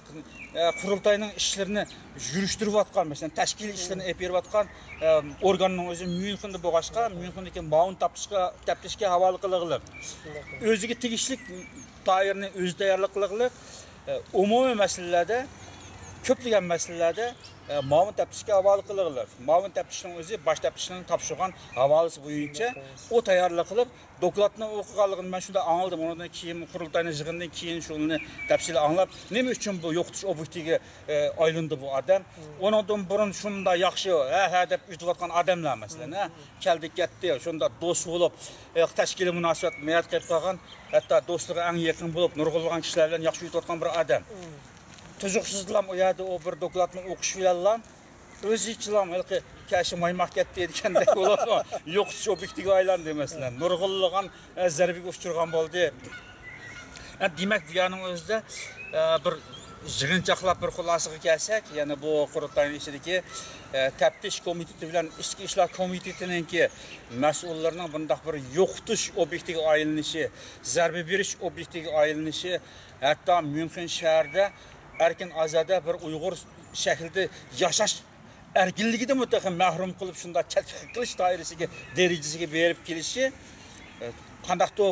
qurultayning ishlarini yurishtirayotgan masalan, tashkiliy ishlarini olib berayotgan organning o'zi Myunxenda bo'lg'ashqa, Myunxendagi ma'lum topishga havola qilinglar. O'ziga tegishli tayyorni o'zi tayyorlik qilinglar. Umumiy masalalarda ko'plagan masalalarda ma'lum topishga havola qilinglar. Ma'lum topishning o'zi bosh topishning topshirgan havolasi bo'yicha o tayyorlik qilib, dokladni o'qiganligini men shunda anladim. Undan keyin qurultayning yig'inidan keyin shuni tafsil anglab, nima uchun bu yo'qotish obyektiga aylandi bu odam. Ondan burun shunda yaxshi ha deb yutayotgan odamlar masalan, keldi ketdi, shunda do'st bo'lib, tashkiliy munosabat miyat qilib qolgan, hatto do'stligi eng yaqin bo'lib, nurg'ulg'an kishilar bilan yaxshi yutayotgan bir odam. Tuzuqsizlam o yerda o bir dokladni o'qish bilan o'zichilam kashi maymoq ketdi degandek bo'ladi. Yo'qotish obyektiga aylandi masalan. Nurg'ulg'an zarbiga uchirgan bo'ldi. Demak, bu yerning o'zida bir yig'inchoqlab bir xulosaga kelsak, ya'ni bu qurultayning ichidagi taftish komiteti bilan ichki ishlar komitetiningki mas'ullarining bundoq bir yo'qotish obyektiga aylanishi, zarba berish obyektiga aylanishi, hatto Myunxen shahrida erkin azada bir Uyg'ur shaklida yashash erkinligidan mutlaqo mahrum qilib shunda tadqiq qilish doirasiga darajasiga berib kelishi qandaqdir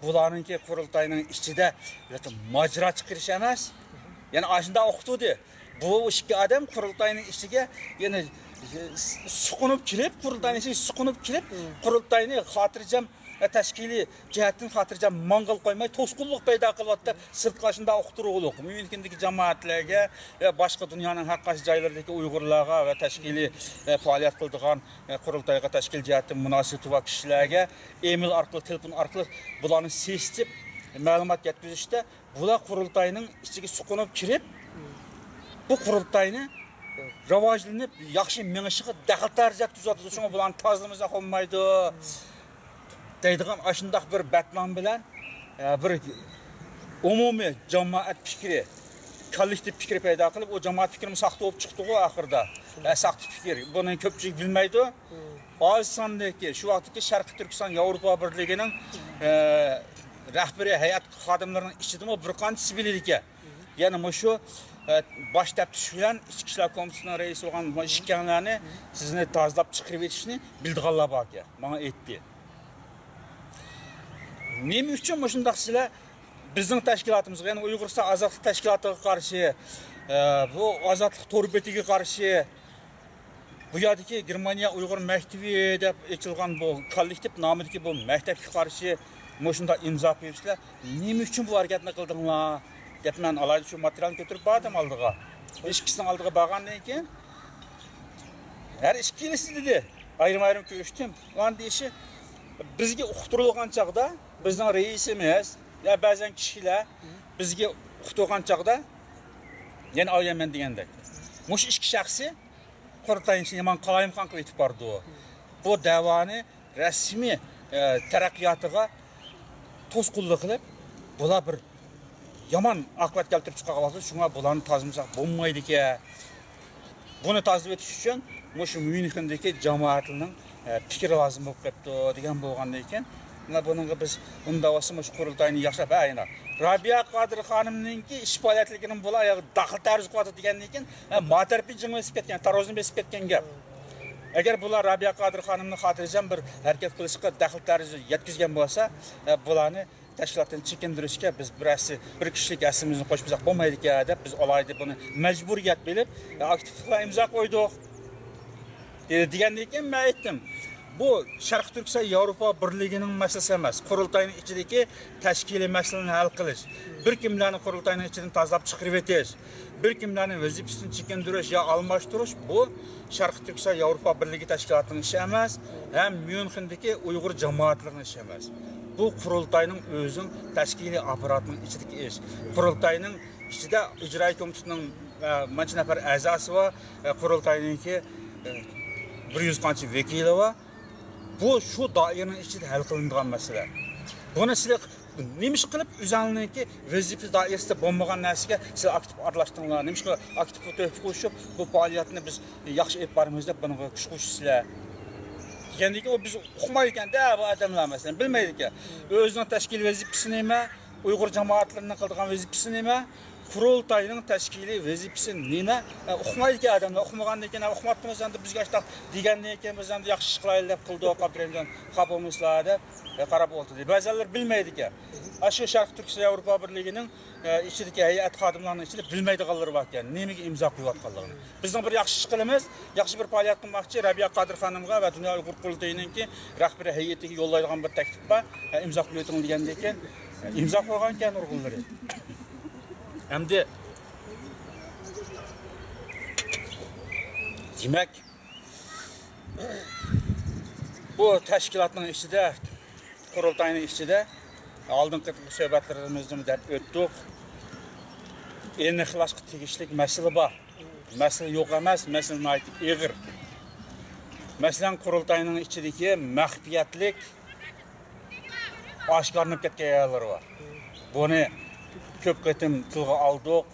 bularninki qurultayning ichida majra chiqarish emas. Ya'ni ashunda o'qitdi. Bu ikki odam qurultayning ichiga yana suqunib kelib, qurultayning ichiga suqunib kelib, qurultayni xotirjam tashkiliy jihatdan xotirjam mang'il qo'ymay to'sqinlik paydo qilyapti deb sirtqa shunda o'qtiruvlik. Myunxendagi jamoatlarga va boshqa dunyoning har qaysi joylaridagi Uyg'urlarga va tashkiliy faoliyat qiladigan qurultayga tashkil jihatdan munosib va kishilarga email orqali, telefon orqali bularni sesitib ma'lumot yetkazishda bular qurultayning ichiga suqunib kirib, bu qurultayni rivojlanib yaxshi mingishiga daxl tarziyat tuzatadi. Shunga bularni tozlamasa olmaydi. Deydigan aşındaq bir batman bilan bir umumiy jamoat fikri, kollektiv fikri paydo qilib, o jamoat fikrini saxta bo'lib chiqdi-ku oxirida. Saxta fikr. Buni ko'pchilik bilmaydi. Ozsondagi shu vaqtdagi Sharqiy Turkiston Yevropa Birligining rahbariy hay'at xodimlarining ichida bir qancha bilir ekan. Ya'ni shu bosh taftish bilan ichki ishlar komitetining raisi bo'lgan ishkanlarni sizni tozalab chiqarib etishni bildiganlar bor ekan. Menga aytdi. Nima uchun shundaq sizlar bizning tashkilotimizga, ya'ni Uyg'uriston ozodlik tashkilotiga qarshi, bu ozodlik to'rbetiga qarshi, bu yerdagi Germaniya Uyg'ur maktabi deb aytilgan bu kollektiv nomidagi bu maktabga qarshi shunda imzo qo'yibsizlar. Nima uchun bu harakatni qildinglar deb men alayda shu materialni ko'tarib bordim oldiga. Ishkisining oldiga borgandan keyin har ikkilisi dedi. Ayrim ko'rishdim. Ular deyishi bizga uqtirilgan chaqda bizning raisimiz ya ba'zan kishilar bizga uqtirgan chaqda yana olaman degandek. Mush ikki shaxsi qurultayni yomon qalayimxon qilib aytib bordi. Bu davoni rasmiy taraqqiyotiga to'sqinlik qilib, bular bir yomon oqibat keltirib chiqa qolsa, shunga bularni tozmasak bo'lmaydi ekan. Buni tozalab etish uchun mush Myunxendagi jamoatning fikri lozim bo'lib qolibdi degan bo'lgandan keyin, buningga biz unda olsa mush qurultayni yaxshilab ayna. Rabia Qodir xonimningki ish faoliyatligining bular daxl tarz qilyapti degandan keyin motarpi jinglasib ketgan, tarozni besib ketgan gap. Agar bular Rabia Qodir xonimning xotirjam bir harakat qilishga daxl tarzi yetkazgan bo'lsa, bularni tashkilotdan chekindirishga biz bir kishilik aslimizni qo'shmasak bo'lmaydi-ku deb biz olaydi buni majburiyat bilib aktivlar imzo qo'ydik. Degandan keyin men aytdim. Bu Sharq Turkiston Yevropa Birligining masalasi emas. Qurultayning ichidagi tashkiliy masalani hal qilish. Bir kimlarni qurultayning ichidan tozalab chiqarib etish, bir kimlarni vazifasini chekindirish yo almashtirish bu Sharq Turkiston Yevropa Birligi tashkilotining ishi emas, ham Myunxendagi Uyg'ur jamoatlarining ishi emas. Bu qurultayning o'zining tashkiliy apparatining ichidagi ish. Qurultayning ichida ijroiy komitetining mancha nafar a'zosi va qurultayningki 100 qancha vakili va bu shu doiraning ichida hal qilinadigan masala. Buni sizlar nima ish qilib o'zingizning vazifa doirasida bo'lmagan narsaga siz aktiv aralashtiringlar. Nima ish qilib aktiv to'p qo'shib bu faoliyatni biz yaxshi olib boramiz deb buni kuch qo'shsizlar. Degandan o biz uqmaydi ekan-da bu odamlar masalan bilmaydi ekan. O'zining tashkil vazifasi nima, Uyg'ur jamoatlarining qiladigan vazifasi nima, qurultayning tashkiliy vazifasi nima? Uqmaydi ekan odamlar, uqmagandan keyin uqmabmiz endi bizga shtaq degandan keyin biz endi yaxshi ish qilaylik deb qildik, Abdurahimjon Xabomizlar deb qarab o'tirdi. Ba'zilar bilmaydi ekan. Shu Sharq Turkiston Yevropa Birligining ichidagi hay'at xodimlarining ichida bilmaydiganlar bor ekan. Nimaga imzo qo'yayotganligini. Bizning bir yaxshi ish qilamiz, yaxshi bir faoliyat qilmoqchi Rabiya Qodir xonimga va Dunyo Uyg'ur qurultayiningki rahbari hay'atiga yo'llaydigan bir taklif bor. Imzo qo'ying degandan keyin imzo qo'ygan ekan urg'unlari. Hamda demak bu tashkilotning ichida qurultayning ichida oldingi suhbatlarimizda deb o'tdik. Aniqlashga tegishli masala bor. Masala yo'q emas, masala og'ir. Masalan, qurultayning ichidagi maxfiyatlik oshkorlanib ketgan yerlar bor. Buni ko'p qatim tilga oldik,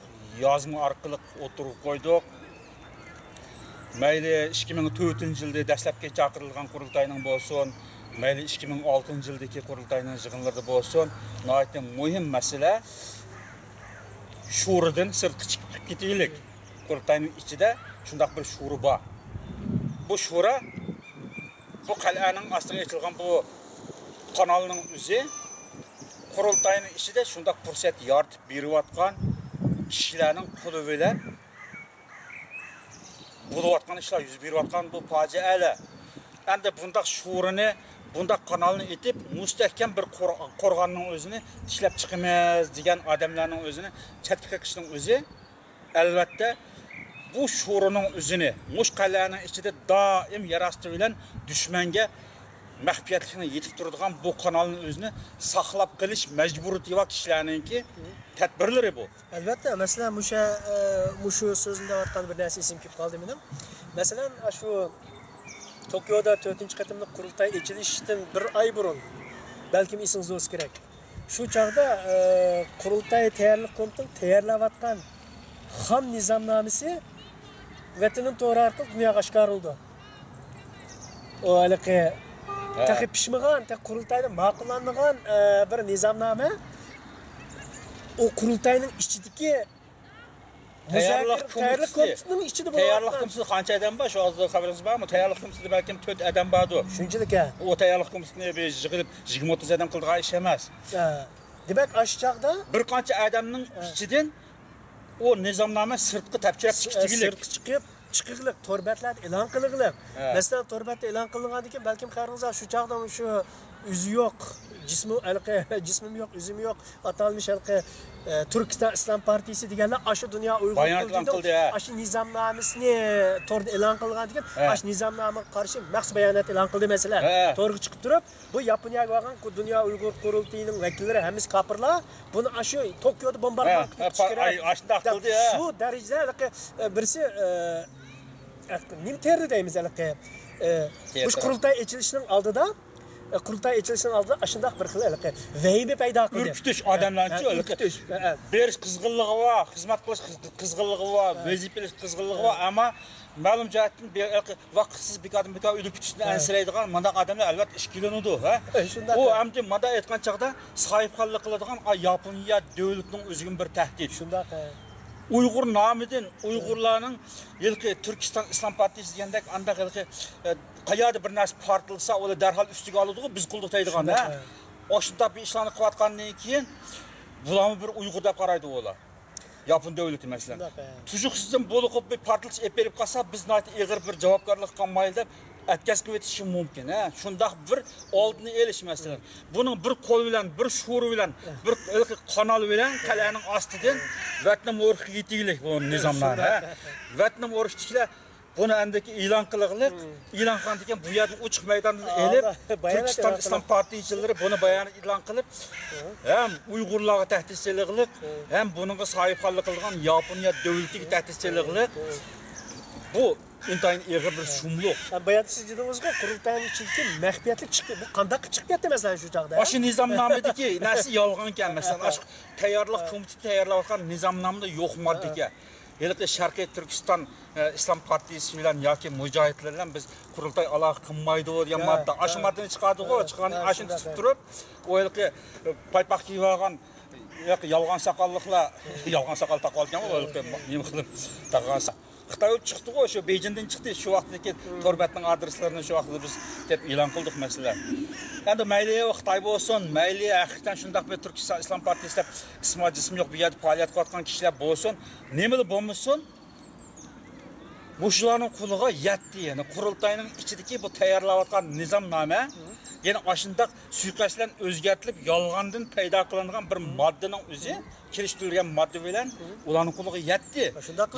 yozma orqali o'tirib qo'ydik. Mayli 2004-yilda dastlabki chaqirilgan qurultayning bo'lsin, mayli 2006-yildagi qurultayning yig'inlarida bo'lsin, nihoyatda muhim masala shuridan sirtqa chiqib ketaylik. Qurultayning ichida shunday bir shuri bor. Bu shura bu qal'aning ostiga aytilgan bu kanalning o'zi qurultayning ichida shunday fursat yaratib berayotgan kishilarning qo'li bilan bo'layotgan ishlar yuz berayotgan bu fojialar. Endi bunday shurini, bunday kanalni etib mustahkam bir qo'rg'onning o'zini tishlab chiqamiz degan odamlarning o'zini chatga qilishning o'zi albatta bu shurining o'zini mushqalarning ichida doim yarasti bilan dushmanga maxfiyatlikni yetib turadigan bu kanalni o'zini saqlab qilish majburiyati va kishilarningki tadbirlari bu. Albatta, masalan, mushu so'zimda aytgan bir narsa esim kelib qoldi mening. Masalan, shu Tokioda 4-qatimli qurultay echilishidan bir oy burun, balkim esingiz bo'lsa kerak. Shu chaqda qurultay tayyorlik komitetining tayyorlayotgan xam nizomnomasi vatanin to'g'ri orqali dunyoga oshkorildi. O haliqi taqib pishmagan, qurultayda ma'qullanmagan bir nizomnoma o qurultayning ichidagi tayyorlik komitetining ichida bo'ladi. Tayyorlik komiteti qancha odam bor? Shu hozir xabaringiz bormi? Tayyorlik komitetida balkim 4 odam bordi. Shunchalik a. O tayyorlik komitetini biz yig'ilib 20-30 odam qilgan ish emas. Demak, ash chaqda bir qancha odamning ichidan o nizomnoma sirtqi tapchirab chiqib chiqiqliq torbatlar e'lon qilingan. Masalan, torbatda e'lon qilingandan keyin balkim qaringiz shu chaqda shu o'zi yo'q, jismim yo'q, o'zim yo'q, atalmish halqa Turkiston Islom partiyasi deganlar shu dunyo Uyg'ur qildi. Shu nizomnomasini to'g'ri e'lon qilgandan keyin shu nizomnomaga qarshi maxsus bayonot e'lon qildi masalan. To'g'ri chiqib turib, bu Yaponiyaga borgan dunyo Uyg'ur qurultayining vakillari hammasi kafirlar, buni shu Tokioda bombardimon qildi. Shu darajada birisi nim terror deymiz halqa. Bu qurultay echilishining oldida ashundaq bir xil vahima paydo qildi. Ürkütüş odamlarni ürkütüş. Berish qizg'inligi va xizmat qilish qizg'inligi va vazifalik qizg'inligi va ammo ma'lum jihatdan vaqtsiz bekordan bekor ürkütishni ansiraydigan mandaq odamlar albatta ish kelinadi, ha? U hamda manda aytgan chaqda sohibxonlik qiladigan Yaponiya davlatining o'ziga bir tahdid. Shundaq. Uyg'ur nomidan Uyg'urlarning yilqi Turkiston Islom partiyasi degandek anda qayerda bir narsa portilsa, ular darhol ustiga oladi, biz qildik deydigan, ha? Oşunda bir işlerini kıvatkandan keyin bulamı bir Uygur dep qaraydı ola. Yapın devleti mesela. Tujuksuzdan bolup bir partiliş ep berip kalsa biz nayt eğer bir javapkarlık kalmaydı dep etkazkı etişim mümkün. Şundaq bir oldunu eliş mesela. Bunun bir kol bilen, bir şuuru bilen, bir kanal bilen kalenin astıdan vatnam oruk yetigilik bu nizamlar. Vatnam orukçiler bunu endeki ilan kılıqlıq, ilan qandiken bu yerden uçuq meydandan elip, Türkistan İslam Partiyicileri bunu bayanı ilan qılıp, hem Uygurlarga təhdisçiliklik, hem bununla sahipxanlıq qılğan Yaponiya dövletiga təhdisçiliklik. Bu intayın eğer bir şumluq. Bayan siz dediniz ki kurultayın içindeki məxfiyyətlik çıktı. Bu qandaq çıkıp getdi mesela şu çağda? Aşı nizamnamedeki nəsi yalğan ken mesela. Aşı tayarlıq komiteti tayarlayan nizamnamda yok madde ki. Özellikle Şarkı Türkistan İslam Partisi bilen yoki mücahitler bilen biz kurultay aloqa qilmaydi degan modda. Aşı moddani chiqadi go, chiqqan ashini tutib turib, o'yilqi paypoq kiyib olgan yolg'on soqolliqlar, yolg'on soqol taqib olgan o'yilqi nima qilib taqansa. Xitoy chiqdi go, shu Beijingdan chiqdi. Shu vaqtdagi torbatning adreslarini shu vaqtda biz deb e'lon qildik masalan. Endi mayli Xitoy bo'lsin, mayli haqiqatan shundaq bir Turkiston İslam Partiyasi deb ismi jismi yo'q bu yerda faoliyat qilayotgan kishilar bo'lsin, nimali bo'lmasin, Muşularning quliga yetdi, yani qurultayning ichidagi bu tayyorlayotgan nizomnoma, yani ashundaq suiqasddan o'zgartirilib, yolg'ondan paydo qilingan bir moddaning o'zi kelishtirilgan modda bilan ularning quliga yetdi.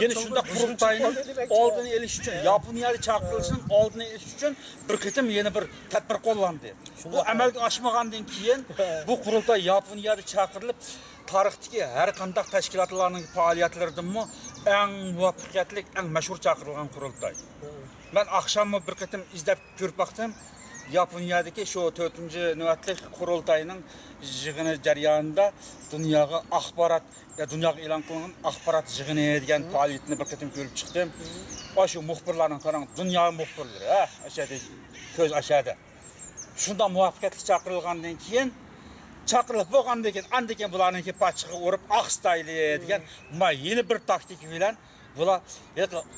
Yani shundaq qurultayning oldini olish uchun, Yaponiyada chaqirilishining oldini olish uchun bir qitim yana bir tadbir qo'llandi. Bu amalga oshmagandan keyin bu qurultay Yaponiyada chaqirilib tarixdagi har qanday tashkilotlarning faoliyatlaridanmi eng muvaffaqiyatli, eng mashhur chaqirilgan qurultay. Ben akşamı bir qitim izlab ko'rib baqdim. Yaponiyadagi shu 4-navbatlik qurultayning yig'ini jarayonida dunyoga axborot, dunyoga e'lon qilingan axborot yig'ini degan faoliyatni bir qitim ko'rib chiqdim. Shu muxbirlarning qarang, dunyo muxbirlari, ashada ko'z ashada. Shunda muvaffaqiyatli chaqirilgandan keyin chaqirilib bo'lgandan keyin andikan bularningki pachiqqa urib aqstayli degan yeni bir taktika bilan bular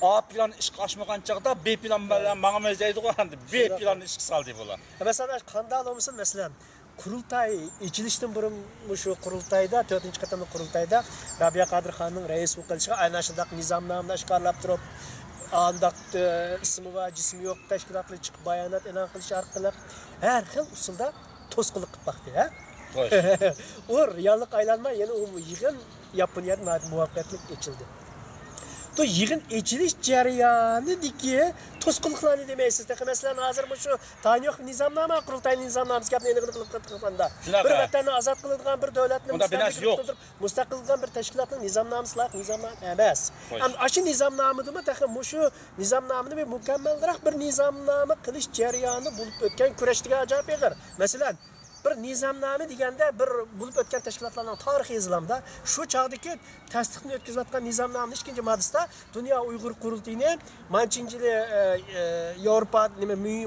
A plan ishga oshmagan chaqda B plan bilan ma'amala deydi-ku, B plan ishga soldi bular. Mesela qanday olmasa mesela kurultay içilishdan burun şu kurultayda 4-qatamli kurultayda Rabia Qadirxonning rais bo'lishga aynan shunday nizomnomani ishqorlab turib andaq ismi va jismi yo'q tashkilotlar chiqib bayonot e'lon qilish orqali har xil usulda to'sqinlik qilib baqdi, ha? O reallik aylanma, yani o yig'in Yaponiyada muvaffaqiyatli geçildi. To yig'in içilish jarayonidagi to'sqinliklarni demaysiz. Masalan, hozir bu shu Tanyoq nizomnoma, qurultay nizomnomasi gapni endi qilib qilganda bir vatanni ozod qiladigan bir davlatni mustaqil qilgan bir tashkilotning nizomnomasi nizomnoma emas. Ana shu nizomnomidimi taxim shu nizomnomani bir mukammalroq bir nizomnoma qilish jarayoni bo'lib o'tgan kurashdiga ajoyib eg'ir. Masalan, bir nizomnoma deganda bir bo'lib o'tgan tashkilotlarning tarixi yozilganda shu chog'dagi tasdiqni o'tkazayotgan nizomnomaning 2-moddasida Dunyo Uyg'ur qurultayini manchinchili Yevropa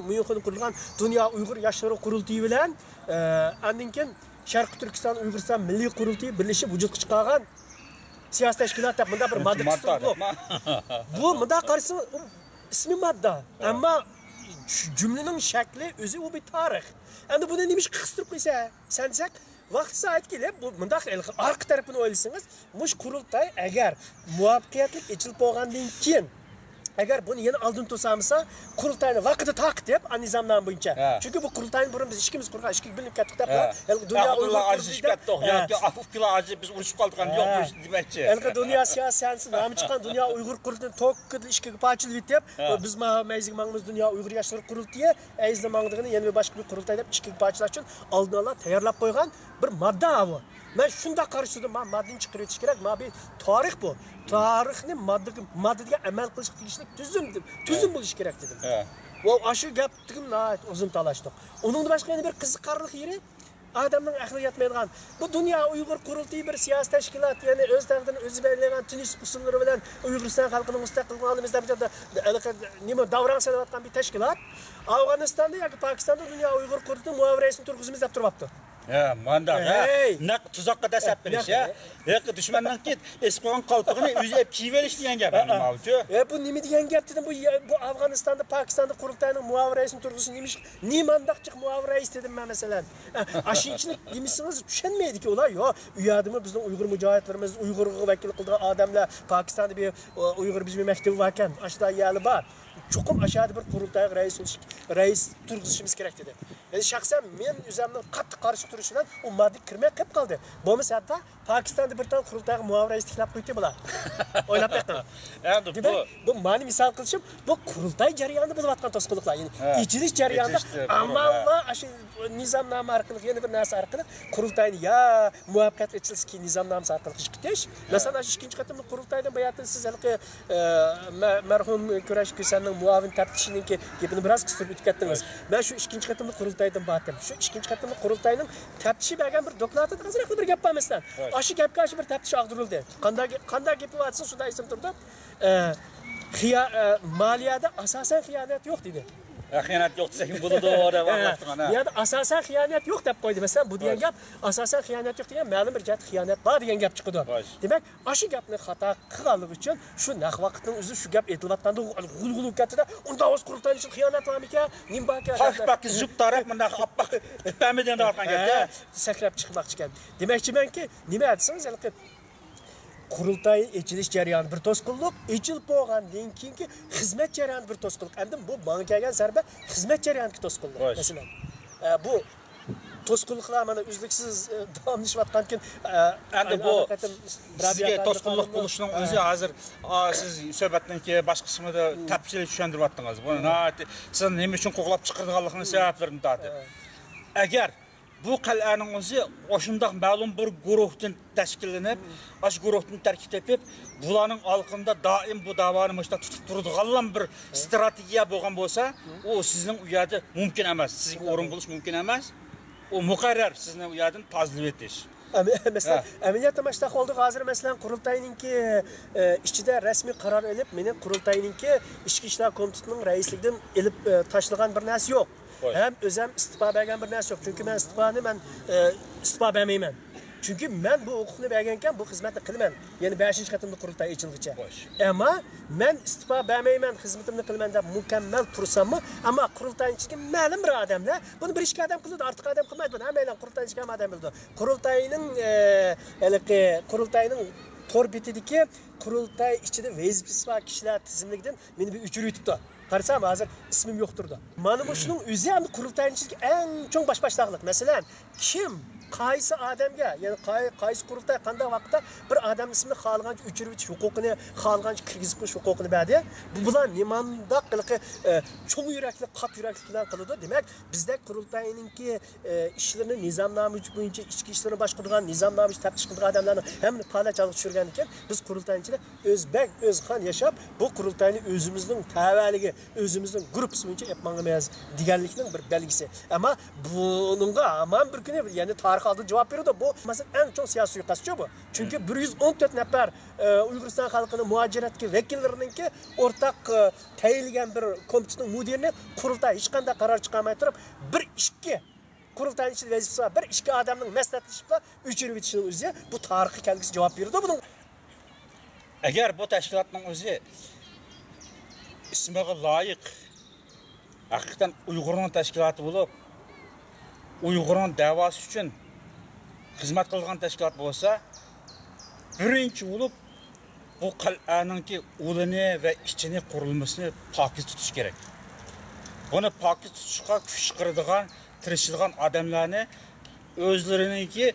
Myunxenda qurilgan Dunyo Uyg'ur yoshlari qurultayi bilan andan keyin Sharq Turkiston Uyg'uriston milliy qurultayi birlashib vujudga chiqargan siyosiy tashkilot deb bunda bir modda tuzildi. Bu bunda qarshi ismi modda, ammo cümlenin shakli o'zi u bir tarix. Endi buni nima ish qistirib qo'ysa, sansak vaqt soat kelib bu bundaq arqa tarafini o'ylasangiz, mush qurultay agar muvaffaqiyatli echilib bo'lgandan keyin agar buni yana oldin to'samsa, qurultayni vaqtida taq deb nizomnoma bo'yicha. Chunki bu qurultayni burun biz ikkimiz qurgan, ikki bilim katib deb dunyo Uyg'ur ajishgatdi, yoki afufkilar ajib biz urushib qoldik yo'q demakchi. Elqi dunyo siyosati nomi chiqqan Dunyo Uyg'ur qurultayini tokkid ishga parchilib deb biz mayzig mangimiz Dunyo Uyg'ur yoshlar qurultayi ayizda mangdigini yana boshqa bir qurultay deb ishga parchalash uchun oldin ola tayyorlab qo'ygan bir modda bu. Ben shunda qarshida moddani chiqarib o'tish kerak. Mana bu tarix bu. Tarixni moddaga amal qilish tegishli tuzum bo'lish kerak dedim. Va shu gapni uzun talashdik. Uningdan boshqa yana bir qiziqarli yeri odamning aqliga yetmaydigan. Bu Dunyo Uyg'ur qurultayi bir siyosiy tashkilot, ya'ni o'z taqdirini o'zi belgilagan Tunis usullari bilan Uyg'uriston xalqining mustaqilligini oldimizda nima davron solayotgan bir tashkilot. Afg'onistonda yoki Pokistonda Dunyo Uyg'ur qurultayi muavirasini turg'izimiz deb turibdi. Ya, manda. Hey! Naq tuzaqqa dasab bilish ya. Yo'q, dushmandan ket, esqo'gan qalpig'ini o'zi olib kiyib olish degan gap mavju. Bu nima degan gap dedim, bu Afg'onistonda, Pokistonda qurultayning muavir raisini turg'isi nimandaqchiq muavir rais dedim men masalan. Ashinchilik demisiniz tushunmaydi-ki ular. Yo, u yerdimi bizning Uyg'ur mujohidlarimiz, Uyg'urga vakil qilgan odamlar, Pokistonda bir Uyg'ur bizning maktabi bor ekan, ashda yali bor. Chuqum aşağıda bir qurultay rais turg'izishimiz kerak dedi. Yani şahsen men o'zimning qattiq qarshi turishimdan u moddiy kirmay qolib qoldi. Bo'lmasa hatta Pokistonda bir tan qurultayga muavir rais tiklab qo'ydi bular. O'ylab baqqan. Endi bu mani misol qilishim, bu qurultay jarayonida bo'layotgan to'sqinliklar. Yani ijilish jarayonida amalla shu nizomnoma orqali yana bir narsa orqali qurultayni ya muvaffaqiyat etilski nizomnomasi orqali qilib ketish. Masalan, shu ikkinchi qatimli qurultaydan bayatda siz halqi marhum Kurash Kusanning muavin taftishiningki gapini biroz qistirib o'tkatdingiz. Men shu ikkinchi qatimli qurultaydan batdim. Shu ikkinchi qatimli qurultayning taftishi bergan bir dokladida hozirroq bir gap bo'lmasdan. Aşı gapga bir taftish og'dirildi. Qanday gapi bo'lsa shunda esim turdi. Maliyada asosan xiyonat yo'q dedi. Xiyonat yo'q desak bo'ladi o'ra vaqtida. Yani asosan xiyonat yo'q deb qo'ydi. Masalan, bu degan gap asosan xiyonat yo'q degan ma'lum bir jihat xiyonat bor degan gap chiqdi. Demak, aşı gapni xato qilganligi uchun shu naq vaqtning o'zi shu gap aytilayotganda g'ulg'ulu katida unda o'z qurultayning uchun xiyonat bormi ekan? Nim bor ekan? Haqbaqi zub taraf bunday apaq tutamidan ortgan gapda sakrab chiqmoqchi ekan. Demakchimanki, nima aytsangiz, halqi qurultay echilish jarayoni bir to'sqinlik, echilib bo'lgandan keyingi xizmat jarayoni bir to'sqinlik. Endi bu menga kelgan zarba xizmat jarayoniga to'sqinlik. Masalan, bu to'sqinliklar mana uzluksiz davomlashayotgan kun endi bu sizga to'sqinlik bo'lishning o'zi hozir siz suhbatdan keyin boshqa qismida tafsil tushuntiryaptingiz. Buni siz nima uchun qo'g'lab chiqarganligini sabablarini aytdi. Agar bu qal'aning o'zi o'shundoq ma'lum bir guruhdan tashkillanib, ash guruhdan tarkib tepib, bularning olqinda doim bu davoni mushta tutib turadigan bir strategiya bo'lgan bo'lsa, u sizning u yerda mumkin emas. Sizga o'rin bo'lish mumkin emas. U muqarrar sizni u yerdan tozalab etish. Mesela ameliyatda mashta oldi hozir masalan qurultayninki ichida rasmiy qaror olib, mening qurultayninki ichki ishlar komitetining raisligidan elib tashlagan bir narsa yo'q. Hem özüm istifa bergen bir narsa yok. Çünkü ben istifa bermeymen. Çünkü ben bu hukukunu bergenken bu hizmeti kılman. Yani 5. katımda qurultay açılgıça. Ama ben istifa bermeymen, hizmetimni kılman da mükemmel tursam mı? Ama qurultayın içindeki ma'lum bir adamlar bunu bir işki adam kılıyordu. Artık adam kılmaydı. Hemen qurultayın içindeki adam bildi. Qurultayının tor bitidiki qurultay içinde vazifesi var kişiler tizimligidan beni bir üçürü yutuptu. Qarasam hozir ismim yo'qdir. Mana bu shuning o'zi ham qurultaychilik eng cho'ng boshboshliqlik. Masalan, kim qaysi odamga, ya'ni qaysi qurultay qanday vaqtda bir odam ismini xohlagancha o'chirib o'tish huquqini, xohlagancha kirgizib qo'yish huquqini berdi. Bular nimandaq qilqi cho'ng yurakli, qat yurakli bilan qiladi. Demak, bizda qurultayninki ishlarini nizomnoma bo'yicha ichki ishlarni boshqargan, nizomnoma taftish qilgan odamlarni hamma faoliyatga tushirgan ekan, biz qurultaychilar o'zbek o'zxon yashab, bu qurultayni o'zimizning tavaligi, o'zimizning gruppasi bo'yicha yapmanmaymiz deganlikning bir belgisi. Ama buningga aman bir kuni, ya'ni tarix oldi javob berdi. Bu masalan eng cho'ng siyosiy suiqasdchi bu. Chunki 114 nafar Uyg'uriston xalqining muajiratga vakillarininki o'rtaq tayinlangan bir komitetning mudirini qurultay hech qanday qaror chiqarmay turib, bir ishki qurultayning ichida vazifasi var, bir ishki odamning maslahatlashib o'chirib o'tishning o'zi bu tarixiy kelgisi javob berdi buning. Agar bu tashkilotning o'zi ismiga loyiq haqiqatan Uyg'urning tashkiloti bo'lib, Uyg'urning da'vosi uchun xizmat qilgan tashkilot bo'lsa, birinchi bo'lib bu qal'aningki o'lini va ichini qurilmasini pokiz tutish kerak. Buni pokiz tutishga kuch chiqaradigan, tirishadigan odamlarni o'zlariningki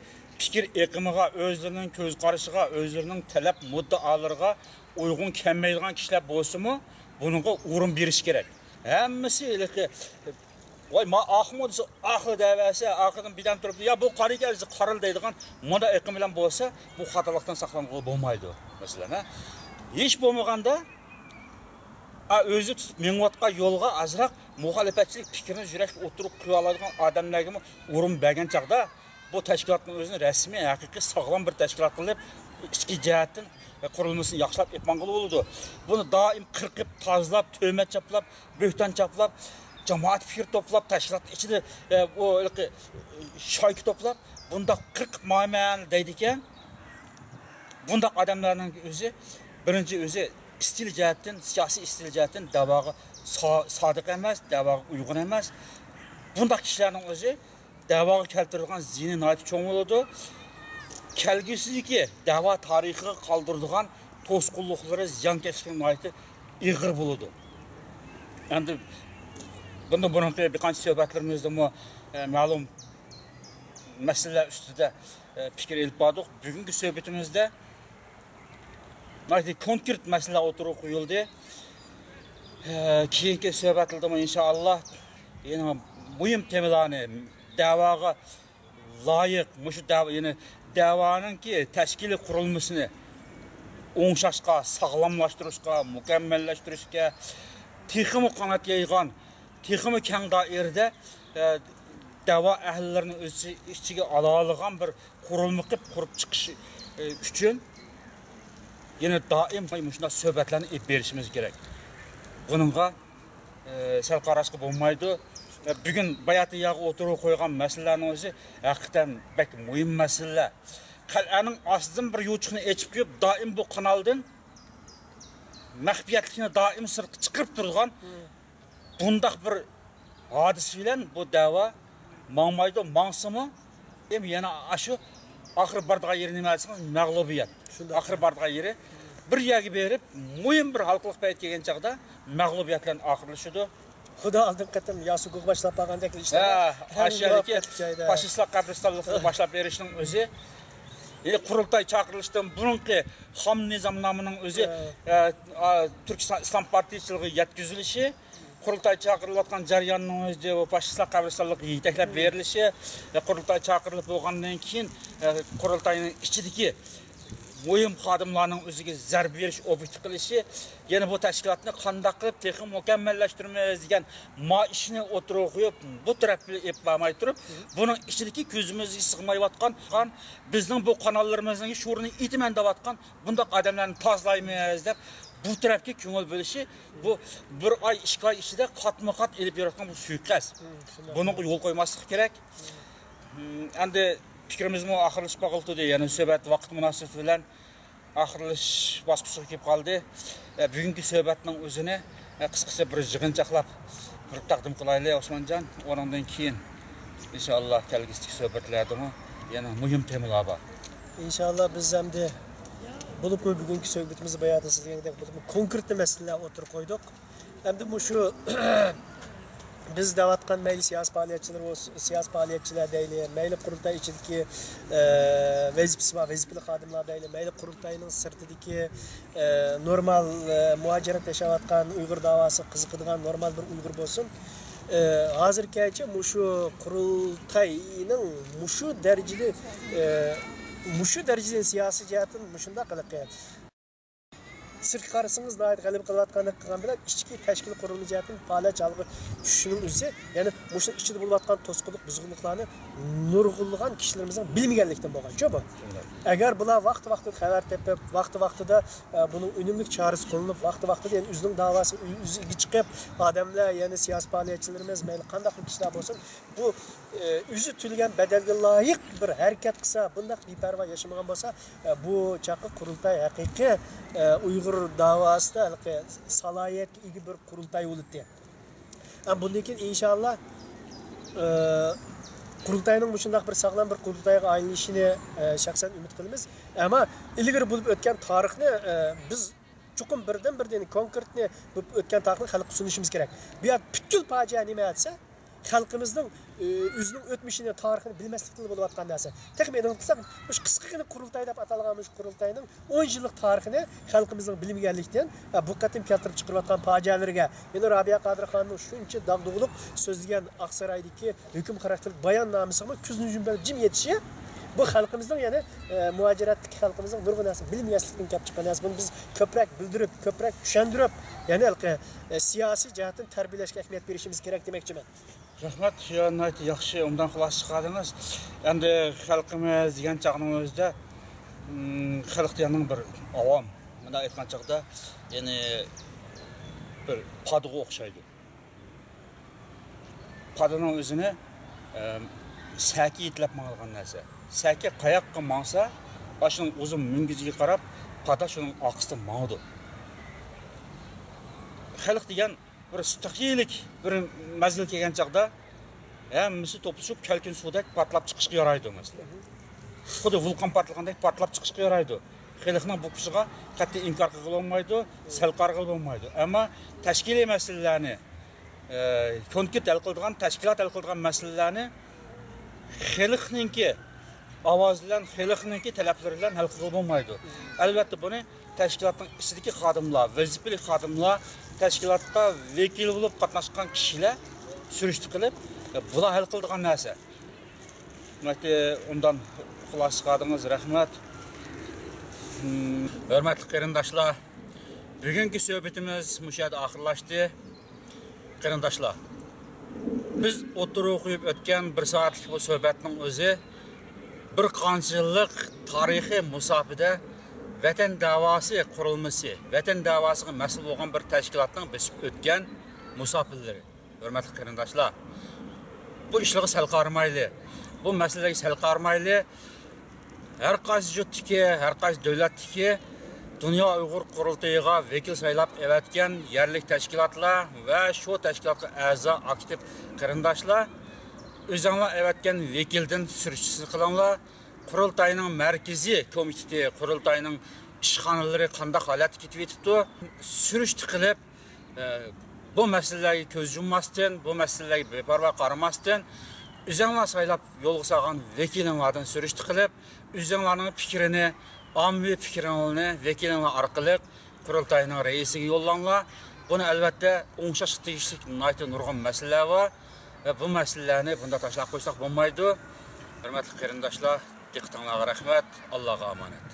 fikr eqimiga, o'zlarining ko'z qarashiga, o'zlarining talab muddaolariga uyg'un kelmaydigan kishilar bo'lsa-mu, buningga o'rin berish kerak. Hammasi voy ma Ahmad ahli davası ahlidan bidan turib, ya bu qariqasi qaril deydigan moda eqim bilan bo'lsa, bu xatolikdan saqlanib bo'lmaydi. Masalan, hech bo'lmaganda o'zi tutib menvatqa yo'lga azroq muxolifatchilik fikrini yurakka o'tirib qo'ya oladigan odamlarga o'rin bergan chaqda bu tashkilotning o'zini rasmiy, haqiqiy sog'lom bir tashkilot qilib, ichki jihatdan qurilmasini yaxshilab etmangil bo'ladi. Buni doim qirqib, tozalab, to'mat chaplab, bo'hton chaplab jamoat fikir to'plab, tashkilot ichida o shoyki to'plab, bunda 40 muamel deydi ekan. Bunda odamlarning o'zi birinchi o'zi stil jihatdan, siyosiy stil jihatdan da'voga sodiq emas, da'voga uyg'un emas. Bunda kishilarning o'zi da'voga keltirilgan ziyni nihoyat cho'ng bo'ladi. Kelgusidagi da'vo tarixiga qoldiradigan to'sqinliklari, ziyonkashlik nihoyat ig'ir bo'ladi. Endi bunda burungi bir qancha suhbatlarimizda ma'lum masalalar ustida fikr elib bordik. Bugungi suhbatimizda konkret masala o'tirib qo'yildi. Keyingi suhbatlarda inshaalloh yana muhim temalarni da'voga loyiq, mushu da'voninki tashkiliy qurilmasini o'ngshashga, sog'lomlashtirishga, mukammallashtirishga, texmi qanot yaygan, texmi keng doirada da'vo ahllarining o'z ichiga oladigan bir qurilma qilib qurib chiqish uchun yana doim shunday suhbatlarni olib berishimiz kerak. Buningga sal qarashga bo'lmaydi. Bugun bayatı yağı oturup koygan meselelerinin o'zi hakikaten pek muhim meseleler. Qal'aning ostidan bir yo'chiqni echib qo'yib, doim bu kanaldan maxfiyatlikni doim sirtga chiqarib turgan bundaq bir hodisa bilan bu da'vo mangmaydi, mangsimi ham yana shu oxir bardigan yeri nima desangiz mag'lubiyat. Oxir bardigan yeri bir yerga berib, muhim bir xalqlik payt kelgan chaqda mag'lubiyatlar oxirlashadi. Xudo oldin qatam Yasuqqa boshlab qolgandek ishlar. Aşağıdaki faşistlar qabristonlikni boshlab berishning o'zi qurultay chaqirilishdan burungi xom nizomnomining o'zi Turkiston Islom partiyachiligi yetkazilishi, qurultay chaqirilayotgan jarayonning o'zi bu faşistlar qabristonligiga yetaklab berilishi, qurultay chaqirilib bo'lgandan keyin qurultayning ichidagi muhim xodimlarning o'ziga zarb berish obyekt qilishi, yana bu tashkilotni qanday qilib texnik mukammallashtiramiz degan ishni o'tirib qo'yib, bu tarafni ep bo'lmay turib, buning ichidagi ko'zimizga sig'mayotgan, bizning bu kanallarimizning sho'rini itiman deyotgan bunday odamlarni tozalaymiz deb bu tarafga ko'ngil bo'lishi, bu bir oy, 2 oy ichida qatma-qat elib berayotgan bu suiqasd. Buni yo'l qo'ymaslik kerak. Endi fikrimizmi oxirlashib qoldi, ya'ni suhbat vaqt munosabati bilan oxirlash bosqichiga kelib qoldi. Bugungi suhbatning o'zini qisqacha bir yig'inchoqlab qilib taqdim qilaylik Osmonjon. Ondan keyin inshaalloh kelgusi suhbatlarda yana muhim temalar bor. İnşallah biz hem de bulup bugungi suhbatimizni bayonida sizlarga konkret masalalar o'tirib qo'ydik. Hem de bu şu biz davatkan meyli siyasi faaliyetçiler deyli, meyli kurultay içindeki vazifesi var, vazifeli xodimlar deyli, meyli kurultayının sırtındaki normal muhacirat yaşavatkan Uygur davası qiziqadigan normal bir Uygur olsun. Hazırki muşu kurultayının muşu dereceli siyasi cihatın muşunda qiliq. Sirk qarasınız da g'alib qilayotganlik qilgan bilan ichki tashkil qurilma jihatdan faoliyat chalg'i tushishining o'zi, ya'ni o'sha ichida bo'layotgan to'sqinlik, buzg'unliklarni nurg'unlagan kishilarimizning bilmaganlikdan bo'lgan-ku bu. Agar bular vaqti-vaqtida xabar tepib, vaqti-vaqtida buning unumli chorasi qo'llanib, vaqti-vaqtida yani o'zining da'vosi o'ziga chiqib, odamlar, ya'ni siyosiy faoliyatchilarimiz, mayli qanday kishilar bo'lsin, bu o'zi tulgan badalga loyiq bir harakat qilsa, bunday beparvo yashamagan bo'lsa, bu chaqqa qurultay haqiqiy Uygur davasida salohiyatga ega bir qurultay bo'ldi. Bundan keyin inshaalloh qurultayning shunday bir sog'lom bir qurultayga aylanishini shaxsan umid qilamiz. Ammo ilgari bo'lib o'tgan tarixni biz chuqur birdan-birdan konkretni bo'lib o'tgan tarixni xalqqa sunishimiz kerak. Bu yer butkul fojia nima etsa, xalqimizning o'zining o'tmishini, tarixini bilmaslikda bo'layotgan narsa. Taxminan qilsak, bu qisqagina qurultay deb atalgan bu qurultayning 10 yillik tarixini xalqimizning bilmaganlikdan bu qatim keltirib chiqarayotgan fojialarga, yana Rabiya Qadirxonning shuncha dag'dug'liq so'zlagan Aqsaroydagi hukm xarakterli bayonnomasini ko'zni yumib jim yetishi bu xalqimizning, ya'ni muajiratdagi xalqimizning nurg'un narsa bilmaslikdan kelib chiqqan narsa. Buni biz ko'proq bildirib, ko'proq tushuntirib, ya'ni siyosiy jihatdan tarbiyalashga ahamiyat berishimiz kerak demoqchiman. Rahmat, nihoyat yaxshi undan xulosa chiqardingiz. Endi xalqimiz degan chaqning o'zida xalqning bir avom, bunda aytgan chaqda, ya'ni bir padg'a o'xshaydi. padanın özünü səki itlab mağılğan nəsə. Səki qayaqqa mağsa, başının uzun müngüzüge qarab, pada şunun aqısı mağdı. Xalq degan bir istiqyilik bir mazgil kelgan chaqda hammasi to'plashib kalkin suvdek patlab chiqishga yaraydi masalan. Xuddi vulqon patlagandek patlab chiqishga yaraydi. Xalqning bu kuchiga qat'iy inkor qilib olmaydi, sal qarg'il bo'lmaydi. Ammo tashkiliy masalalarni konkret hal qiladigan, tashkilot hal qiladigan masalalarni xalqningki ovoz bilan, xalqningki talablari bilan hal qilib bo'lmaydi. Albatta buni tashkilotning ichidagi xodimlar, vazifali xodimlar, tashkilotda vakil bo'lib qatnashgan kishilar surishti qilib, bular hal qiladigan narsa. Undan xulosa chiqardingiz, rahmat. Hörmətli qarindaşlar, bugünkü söhbətimiz müşahid axırlaşdı. Qarindaşlar, biz oturuq qo'yib o'tgan 1 soatlik bu söhbətning o'zi bir qancha yillik tarixiy musofada vatan da'vosi qurilmasi, vatan davosiga mas'ul bo'lgan bir tashkilotning besib o'tgan musofirlari. Hörmətli qarindaşlar, bu ishlarga sal qarmayli, bu masalaga sal qarmayli. Her qaysi yurtdagi, her qaysi davlatdagi Dünya Uyg'ur qurultayiga vakil saylab evatgan yerlik tashkilotlar va shu tashkilotga a'zo aktiv qarindoshlar o'zinglar evatgan vakildan surishchi qilinglar. Qurultayning markaziy komiteti, qurultayning ishxonalari qanday holatga ketib yetibdi, surishchi qilib bu masalalarga ko'z yummasdan, bu masalalarga beparvo qaramasdan o'zinglar saylab yo'lga solgan vakillardan surishchi qilib, o'zinglarning fikrini, ommaviy fikrini vakillar orqali qurultayning raisiga yo'llanglar. Buni albatta o'ngshashga tegishli nurg'un masalalar bor va bu masalalarni bunda tashlab qo'ysak bo'lmaydi. Hurmatli qarindoshlar, diqqatingizga rahmat. Allohga omonat.